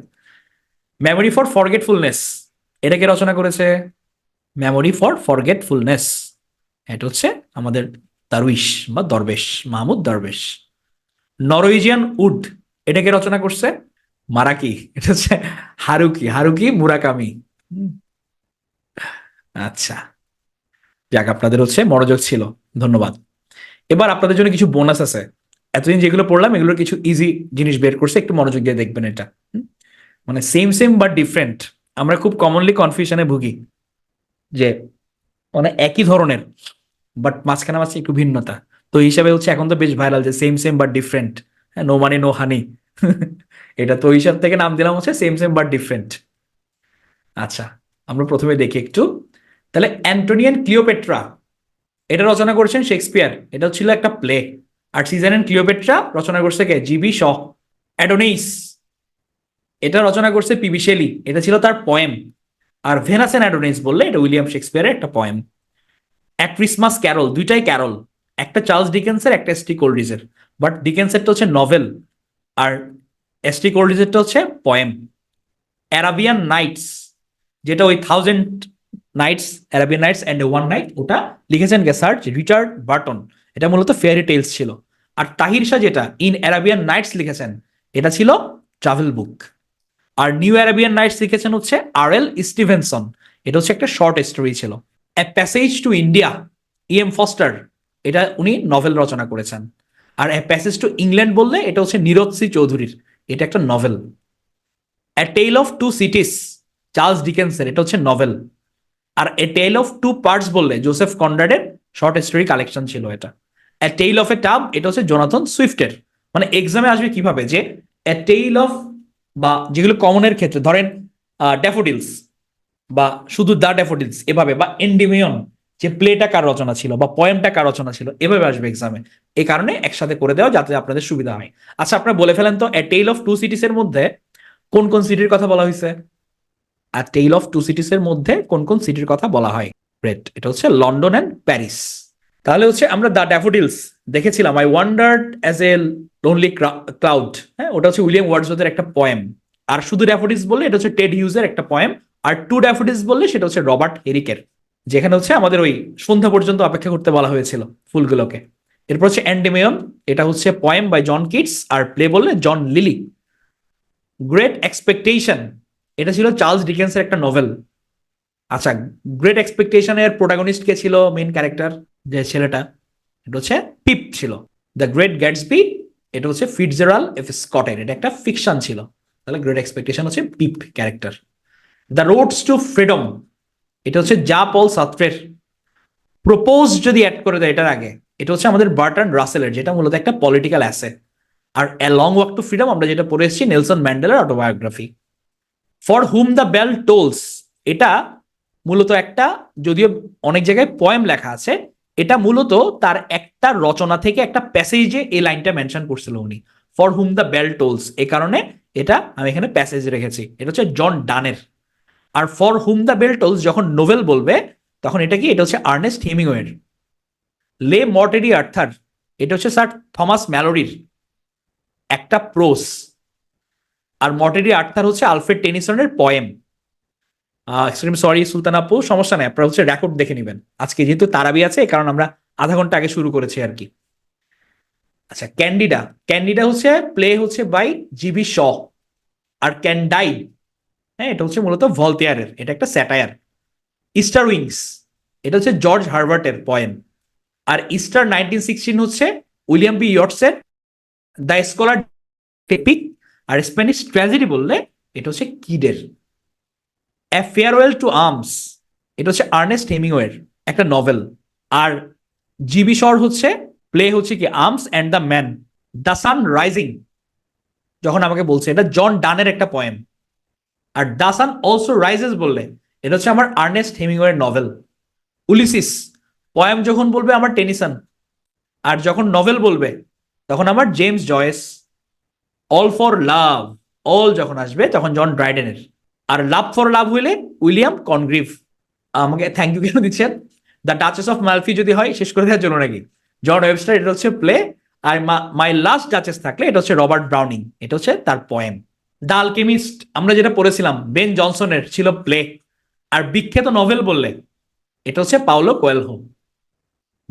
মেমোরি ফর ফরগেটফুলনেস এটা কে রচনা করেছে? মেমোরি ফর ফরগেটফুলনেস এটা হচ্ছে আমাদের দারুইশ বা দরবেশ, মাহমুদ দরবেশ। নরওয়েজিয়ান উড, এটাকে রচনা করছে মারাকি, এটা হচ্ছে হারুকি, হারুকি মুরাকামি। হুম, আচ্ছা, যাক আপনাদের হচ্ছে মনোযোগ ছিল, ধন্যবাদ। এবার আপনাদের জন্য কিছু বোনাস আছে। এতদিন যেগুলো পড়লাম এগুলোর কিছু ইজি জিনিস বের করছে, একটু মনোযোগ দিয়ে দেখবেন এটা। মানে সেম সেম বাট ডিফারেন্ট, আমরা খুব কমনলি কনফিউশনে ভুগি যে মানে একই ধরনের বাট মাঝখানে মাঝে একটু ভিন্নতা। তো এই হিসাবে হচ্ছে এখন তো বেশ ভাইরাল যে same same but different, no money no honey. এটা তো ওই হিসাব থেকে নাম দিলাম হচ্ছে সেম সেম বাট ডিফারেন্ট। আচ্ছা, আমরা প্রথমে দেখি একটু। তাহলে অ্যান্টোনিয়ান ক্লিওপেট্রা, এটা রচনা করেছেন শেক্সপিয়ার, এটা ছিল একটা প্লে। আর সিজন অ্যান্ড ক্লিওপেট্রা রচনা করছে কে? জিবি শ। অ্যাডোনিস, এটা রচনা করছে পিবি শেলি, এটা ছিল তার পয়েম। আর ভেনাস অ্যান্ড অ্যাডোনিস বললে এটা উইলিয়াম শেক্সপিয়ারের একটা পয়েম। এ ক্রিসমাস ক্যারল, দুইটাই ক্যারল, একটা চার্লস ডিকেন্সের, একটা এসটি কোলরিজের। বাট ডিকেন্সেরটা হচ্ছে নভেল, আর এসটি কোলরিজেরটা হচ্ছে পয়েম। অ্যারাবিয়ান নাইটস, যেটা ওই 1000 nights, Arabian nights and one night, ওটা লিখেছেন কে? Sir Richard Burton. এটা মূলত ফেয়ারি টেলস ছিল। আর তাহির শাহ যেটা ইন অ্যারাবিয়ান নাইটস লিখেছেন, এটা ছিল ট্রাভেল বুক। আর নিউ অ্যারাবিয়ান নাইটস লিখেছেন হচ্ছে আর এল স্টিভেনসন, এটা হচ্ছে একটা শর্ট স্টোরি ছিল। A passage to India, E M Forster, এটা উনি নভেল রচনা করেছেন। আর এ প্যাসেজ টু ইংল্যান্ড বললে এটা হচ্ছে নীরদ সি চৌধুরীর, এটা একটা novel. A tale of two cities, Charles ডিকেন্সের, এটা হচ্ছে নভেল। আর a tale of two parts বললে জোসেফ কনরাডের শর্ট স্টোরি কালেকশন ছিল এটা। এ টেল অফ এ টাব, এটা হচ্ছে জোনাথন সুইফটের। মানে এক্সামে আসবে কিভাবে যে এ টেল অফ, বা যেগুলো কমনের ক্ষেত্রে ধরেন ড্যাফোডিলস, বা শুধু দ্য ড্যাফোডিলস এভাবে, বা এন্ডিমিয়ন, যে প্লেটা কার রচনা ছিল বা পয়েমটা কার রচনা ছিল, এভাবে আসবে এক্সামে। এই কারণে একসাথে করে দেওয়া যাতে আপনাদের সুবিধা হয়। আচ্ছা, আপনারা বলে ফেলেন তো এ টেল অফ টু সিটিস এর মধ্যে কোন কোন সিটির কথা বলা হয়েছে? আর টেইল অফ টু সিটিস এর মধ্যে কোন কোন সিটির কথা বলা হয়? গ্রেট, এটা হচ্ছে লন্ডন অ্যান্ড প্যারিস। তাহলে হচ্ছে আমরা দ্য ড্যাফোডিলস দেখেছিলাম, I wandered as a lonely cloud, হ্যাঁ, ওটা হচ্ছে উইলিয়াম ওয়ার্ডসওয়ার্থের একটা পয়েম। আর শুধু ড্যাফোডিলস বললে এটা হচ্ছে টেড হিউজের একটা পয়েম। আর টু ড্যাফোডিলস বললে সেটা হচ্ছে রবার্ট হেরিকের, যেখানে হচ্ছে আমাদের ওই সন্ধ্যা পর্যন্ত অপেক্ষা করতে বলা হয়েছিল ফুলগুলোকে। এরপর হচ্ছে অ্যান্ডেমেয়ন, এটা হচ্ছে পয়েম বাই জন কিটস, আর প্লে বললে জন লিলি। গ্রেট এক্সপেকটেশন, এটা ছিল চার্লস ডিকেন্সের একটা নোভেল। আচ্ছা, গ্রেট এক্সপেকটেশনের প্রোটাগনিস্ট কে ছিল? মেইন ক্যারেক্টার যে ছেলেটা, এটা হচ্ছে পিপ ছিল। দ্য গ্রেট গ্যাটসবি, এটা হচ্ছে ফিটজেরাল্ড এফ স্কটের, এটা একটা ফিকশন ছিল। তাহলে গ্রেট এক্সপেকটেশন হচ্ছে Pip character. The roads to freedom, এটা হচ্ছে জা পল সাত্রের। প্রপোজ যদি অ্যাড করে দেয় এটার আগে, এটা হচ্ছে আমাদের বার্ট্রান্ড রাসেলের, যেটা মূলত একটা পলিটিক্যাল অ্যাসে। আর a long walk to freedom আমরা যেটা পড়ে এসেছি নেলসন ম্যান্ডেলার autobiography. For whom the bell tolls, এটা মূলত একটা, যদিও অনেক জায়গায় পয়েম লেখা আছে, এটা মূলত তার একটা রচনা থেকে একটা প্যাসেজে এই লাইনটা মেনশন করছিল উনি, for whom the bell tolls, এ কারণে এটা আমি এখানে প্যাসেজ রেখেছি। এটা হচ্ছে জন ডানের। আর for whom the bell tolls যখন নোভেল বলবে তখন এটা কি? এটা হচ্ছে আর্নেস্ট হেমিংওয়ের। লে মর্টেরি আর্থার, এটা হচ্ছে স্যার থমাস ম্যালোরির একটা প্রোস। আর মর্টেরি আর্থার হচ্ছে আলফ্রেড টেনিসনের পয়েম। এক্সট্রিম সরি সুলতান আপু, সমস্যা নেই, আপনারা হচ্ছে রেকর্ড দেখে নেবেন। আজকে যেহেতু তারাবি আছে, কারণ আমরা আধা ঘন্টা আগে শুরু করেছি আর কি। আচ্ছা, ক্যান্ডিডা, ক্যান্ডিডা হচ্ছে প্লে হচ্ছে বাই জিবি শ। আর ক্যান্ডাইড, হ্যাঁ, এটা হচ্ছে মূলত ভলতেয়ারের, এটা একটা স্যাটায়ার। ইস্টার উইংস, এটা হচ্ছে জর্জ হারবার্টের পয়েম। আর ইস্টার 1916 হচ্ছে উইলিয়াম বি ইয়টসের দ্য স্কলার টেপিক। আর স্প্যানিশ ট্র্যাজেডি বললে এটা হচ্ছে কিডের। এ ফেয়ারওয়েল টু আর্মস, এটা হচ্ছে আর্নেস্ট হেমিংওয়ের একটা নভেল। আর জিবি শর হচ্ছে প্লে হচ্ছে কি arms and the man. The sun rising, যখন আমাকে বলছে, এটা জন ডানের একটা poem. Are the sun also rises বললে এটা হচ্ছে আমার আর্নেস্ট হেমিংওয়ের নভেল। উলিসিস, পয়েম যখন বলবে আমার টেনিসন, আর যখন নভেল বলবে তখন আমার James Joyce. All for love, all যখন আসবে তখন জন ড্রাইডেনের। আর লাভ ফর লাভ হইলে উইলিয়াম কনগ্রিভ। আমাকে থ্যাংক ইউ কেন দিচ্ছেন? দ্য ডাচেস অফ মালফি যদি হয় শেষ করে দেওয়ার জন্য নাকি? জন ওয়েবস্টার, এটা হচ্ছে প্লে। আর মাই লাস্ট ডাচেস থাকলে এটা হচ্ছে রবার্ট ব্রাউনিং, এটা হচ্ছে তার পয়েম। দ্য আলকেমিস্ট আমরা যেটা পড়েছিলাম বেন জনসনের, ছিল প্লে। আর বিখ্যাত নভেল বললে এটা হচ্ছে পাওলো কোয়েলহো।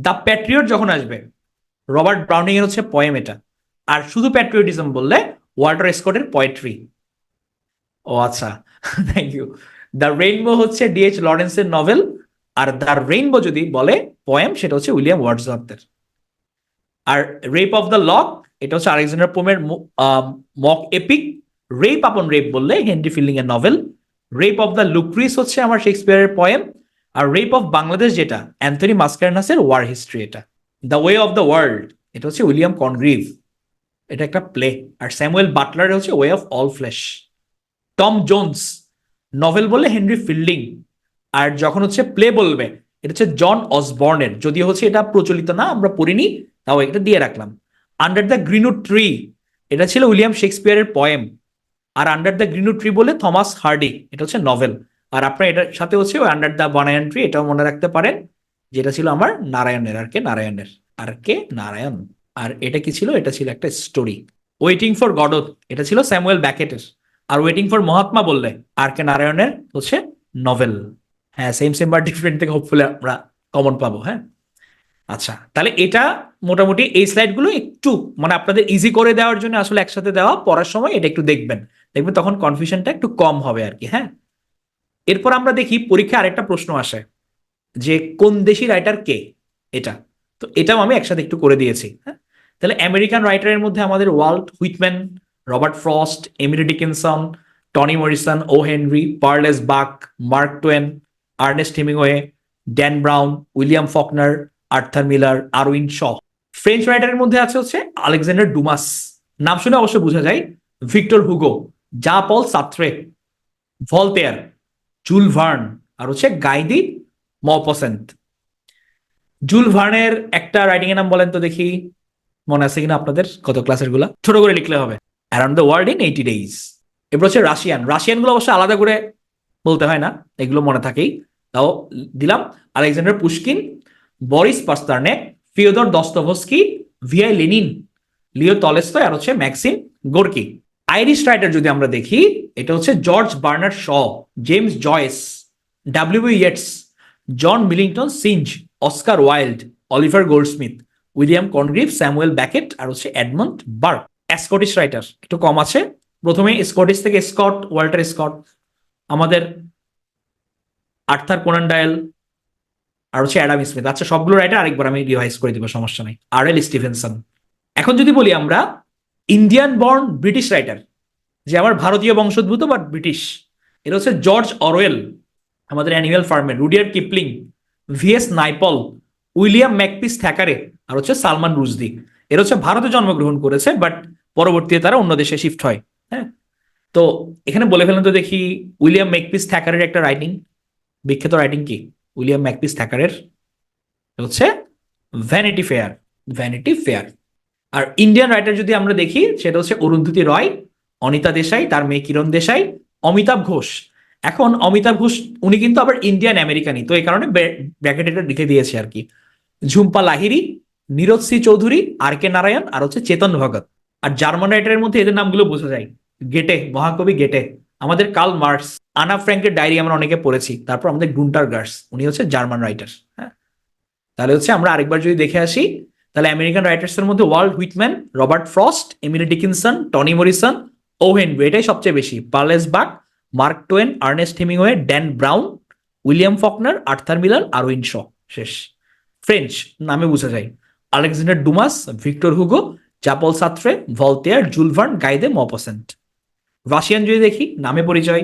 দ্য প্যাট্রিয়ট যখন আসবে, রবার্ট ব্রাউনিং এর হচ্ছে পোয়েম এটা। আর শুধু প্যাট্রিয়টিজম বললে ওয়াল্টার স্কটের পোয়েট্রি। ও আচ্ছা, থ্যাংক ইউ। দ্য রেইনবো হচ্ছে ডিএইচ লরেন্সের নভেল, আর দ্য রেইনবো যদি বলে পোয়েম, সেটা হচ্ছে উইলিয়াম ওয়ার্ডসওয়ার্থের। আর রেপ অফ দ্য লক, এটা হচ্ছে আলেকজান্ডার পোমের mock epic. Rape upon rape বললে হেনরি ফিল্ডিং এর novel. Rape of the Lucrece হচ্ছে আমার শেক্সপিয়ারের পোয়েম। আর রেপ অফ বাংলাদেশ যেটা অ্যান্থনি মাসকারেনাসের ওয়ার হিস্ট্রি এটা। The way of the world এটা হচ্ছে উইলিয়াম কনগ্রিভ, এটা একটা প্লে। আর স্যামুয়েল বাটলার হচ্ছে way of all flash. Tom Jones novel বললে হেনরি ফিল্ডিং। আর যখন হচ্ছে প্লে বলবে, এটা হচ্ছে জন অসবর্নের, যদিও হচ্ছে এটা প্রচলিত না, আমরা পড়িনি, তাও এটা দিয়ে রাখলাম। আন্ডার দ্য গ্রিনউড ট্রি এটা ছিল উইলিয়াম শেক্সপিয়ারের পোয়েম। আর আন্ডার দ্য গ্রিনউড ট্রি বলে থমাস হার্ডি, এটা হচ্ছে নভেল। আর আপনার এটার সাথে হচ্ছে ওই আন্ডার দ্য বানায়ন ট্রি, এটাও মনে রাখতে পারেন, যেটা ছিল আমার নারায়ণের, আর কে নারায়ণ। আর এটা কি ছিল, এটা ছিল একটা স্টোরি। ওয়েটিং ফর গডত এটা ছিল স্যামুয়েল ব্যাকেটের। আর ওয়েটিং ফর মহাত্মা বললে আর কে নারায়ণের হচ্ছে নভেল। হ্যাঁ, সেম সেম বাট ডিফারেন্ট থেকে হোপফুলি আমরা কমন পাবো। হ্যাঁ, আচ্ছা, তাহলে এটা মোটামুটি এই স্লাইডগুলো একটু মানে আপনাদের ইজি করে দেওয়ার জন্য আসলে একসাথে দেওয়া, পড়ার সময় এটা একটু দেখবেন, দেখবেন তখন কনফিউশনটা একটু কম হবে আর কি। হ্যাঁ, এরপর আমরা দেখি পরীক্ষায় আরেকটা প্রশ্ন আসে যে কোন দেশি রাইটার কে, এটা। তো এটাও আমি একসাথে একটু করে দিয়েছি। হ্যাঁ, তাহলে আমেরিকান রাইটারের মধ্যে আমাদের Walt Whitman, Robert Frost, Emily Dickinson, Toni Morrison, O Henry, Pearl S Buck, Mark Twain, Ernest Hemingway, Dan Brown, William Faulkner, Arthur Miller, Irwin Shaw. French রাইটারের মধ্যে আছে হচ্ছে আলেকজান্ডার ডুমাস, নাম শুনে অবশ্য বোঝা যায়, ভিক্টর হুগো, জা পল সাত্রে, ভলতেয়ার, জুল ভার্ন, আর হচ্ছে গাইদি মপসেন্ট। জুল ভার্নের একটা রাইটিং এর নাম বলেন তো দেখি, মনে আছে কিনা আপনাদের, কত ক্লাসের গুলা, ছোট করে লিখলে হবে। Around the world in 80 days। এরপর হচ্ছে রাশিয়ানগুলো অবশ্য আলাদা করে বলতে হয় না, এগুলো মনে থাকেই, তাও দিলাম। Alexander Pushkin, Boris Pasternak, Fyodor Dostoevsky, V I Lenin, Leo Tolstoy, আর হচ্ছে ম্যাক্সিম গোর্কি। আইরিশ রাইটার যদি আমরা দেখি, এটা হচ্ছে George Bernard Shaw, James Joyce, W Yeats, John Millington Synge, Oscar Wilde, Oliver Goldsmith, William Congreve, Samuel Beckett, আর হচ্ছে Edmund bark. Scottish writer একটু কম আছে, প্রথমে স্কটিশ থেকে স্কট, ওয়াল্টার স্কট, আমাদের আর্থার কোনান ডায়েল, আর হচ্ছে অ্যাডাম স্মিথ। আচ্ছা, সবগুলো রাইটার আরেকবার আমি রিভাইজ করে দিব, সমস্যা নেই। আর এল স্টিভেনসন। এখন যদি বলি আমরা ইন্ডিয়ান বর্ন ব্রিটিশ রাইটার, যে আমার ভারতীয় বংশোদ্ভূত বাট ব্রিটিশ, এটা হচ্ছে জর্জ অরওয়েল, আমাদের অ্যানিম্যাল ফার্মের, Rudyard Kipling, V S Naipaul, William Makepeace Thackeray, আর হচ্ছে সালমান রুশদি। এরা হচ্ছে ভারতে জন্মগ্রহণ করেছে, বাট পরবর্তীতে তারা অন্য দেশে শিফট হয়। হ্যাঁ, তো এখানে বলে ফেলেন তো দেখি, উইলিয়াম ম্যাকপিস থ্যাকারের একটা রাইটিং, বিখ্যাত রাইটিং কি উইলিয়াম ম্যাকপিস থ্যাকারের, হচ্ছে ভ্যানিটি ফেয়ার। Vanity fair. আর ইন্ডিয়ান রাইটার যদি আমরা দেখি, সেটা হচ্ছে অরুন্ধতী রয়, অনিতা দেশাই, তার মেয়ে কিরণ দেশাই, অমিতাভ ঘোষ। এখন অমিতাভ ঘোষ উনি কিন্তু আবার ইন্ডিয়ান আমেরিকানি, তো এই কারণে ব্র্যাকেট এটা লিখে দিয়েছে আর কি। Jhumpa Lahiri, Nirad C Chaudhuri, R K Narayan, আর হচ্ছে চেতন ভগত। আর জার্মান রাইটারের মধ্যে এদের নামগুলো বোঝা যায়, গেটে, মহাকবি গেটে, আমাদের কার্ল মার্কস, আনা ফ্র্যাঙ্কের ডায়েরি আমরা অনেকে পড়েছি, তারপর আমাদের গুন্টার গার্স, উনি হচ্ছে জার্মান রাইটার। হ্যাঁ, তাহলে হচ্ছে আমরা আরেকবার যদি দেখে আসি, তাহলে আমেরিকান রাইটার্স এর মধ্যে Walt Whitman, Robert Frost, Emily Dickinson, Toni Morrison, O Henry, এটাই সবচেয়ে বেশি, Pearl S Buck, Mark Twain, Ernest Hemingway, Dan Brown, William Faulkner, Arthur Miller, Irwin Shaw. শেষ। ফ্রেঞ্চ নামে বোঝা যায়, Alexander Dumas, Victor Hugo, Jean Paul Sartre, Voltaire, Jules Verne, Guy de Maupassant. Russian যদি দেখি, নামে পরিচয়,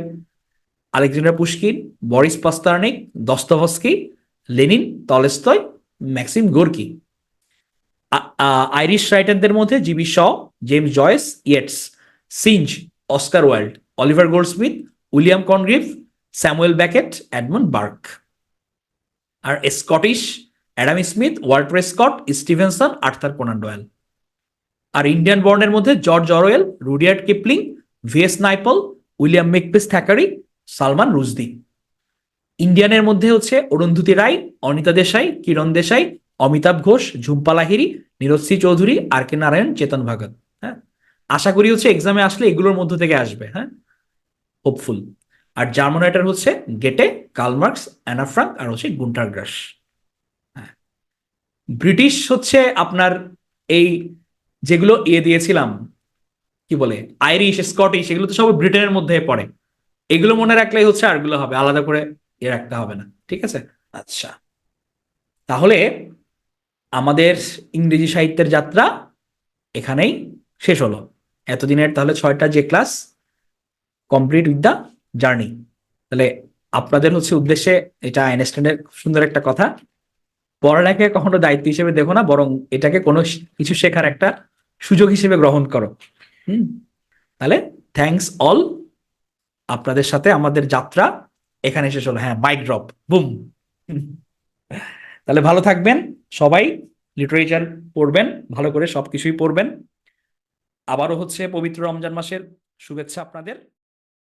Alexander Pushkin, Boris Pasternak, Dostoevsky, Lenin, Tolstoy, Maxim Gorky. Irish রাইটারদের মধ্যে G B Shaw, James Joyce, Yeats, সিঞ্জ, Oscar Wilde, Oliver Goldsmith, William Congreve, Samuel Beckett, Edmund Burke. আর Scottish, Adam Smith, Walter Scott, Stevenson, Arthur Conan Doyle. আর Indian বর্ণের মধ্যে George Orwell, Rudyard Kipling, V S Naipaul, William Makepeace Thackeray, Salman Rushdie. ইন্ডিয়ানের মধ্যে হচ্ছে Arundhati Roy, Anita Desai, Kiran Desai, Amitav Ghosh, Jhumpa Lahiri, Nirad C Chaudhuri, R K Narayan, Chetan Bhagat. হ্যাঁ, আশা করি হচ্ছে এক্সামে আসলে এগুলোর মধ্য থেকে আসবে। হ্যাঁ, হোপফুল। আর জার্মান রাইটার হচ্ছে গেটে, কার্ল মার্কস, অ্যানা ফ্রাঙ্ক, আর হচ্ছে গুন্টার গ্রাস। হ্যাঁ, ব্রিটিশ হচ্ছে আপনার এই যেগুলো দিয়েছিলাম কি বলে আইরিশ স্কটিশ, এগুলো তো সব ব্রিটেনের মধ্যে পড়ে। এগুলো মনে রাখলেই হচ্ছে, আরগুলো হবে আলাদা করে রাখতে হবে না, ঠিক আছে? আচ্ছা, তাহলে আমাদের ইংরেজি সাহিত্যের যাত্রা এখানেই শেষ হলো। এতদিনের তাহলে 6টা যে class complete with the journey. তাহলে আপনাদের হচ্ছে উদ্দেশ্যে এটা আইনস্টাইনের সুন্দর একটা কথা, পড়ালেখাকে কখনো দায়িত্ব হিসেবে দেখো না, বরং এটাকে কোনো কিছু শেখার একটা সুযোগ হিসেবে গ্রহণ করো। হুম। তাহলে থ্যাঙ্কস অল, আপনাদের সাথে আমাদের যাত্রা এখানে শেষ হলো। হ্যাঁ, মাইক ড্রপ, বুম। তাহলে ভালো থাকবেন সবাই, লিটারেচার পড়বেন, ভালো করে সবকিছুই পড়বেন। আবারও হচ্ছে পবিত্র রমজান মাসের শুভেচ্ছা আপনাদের।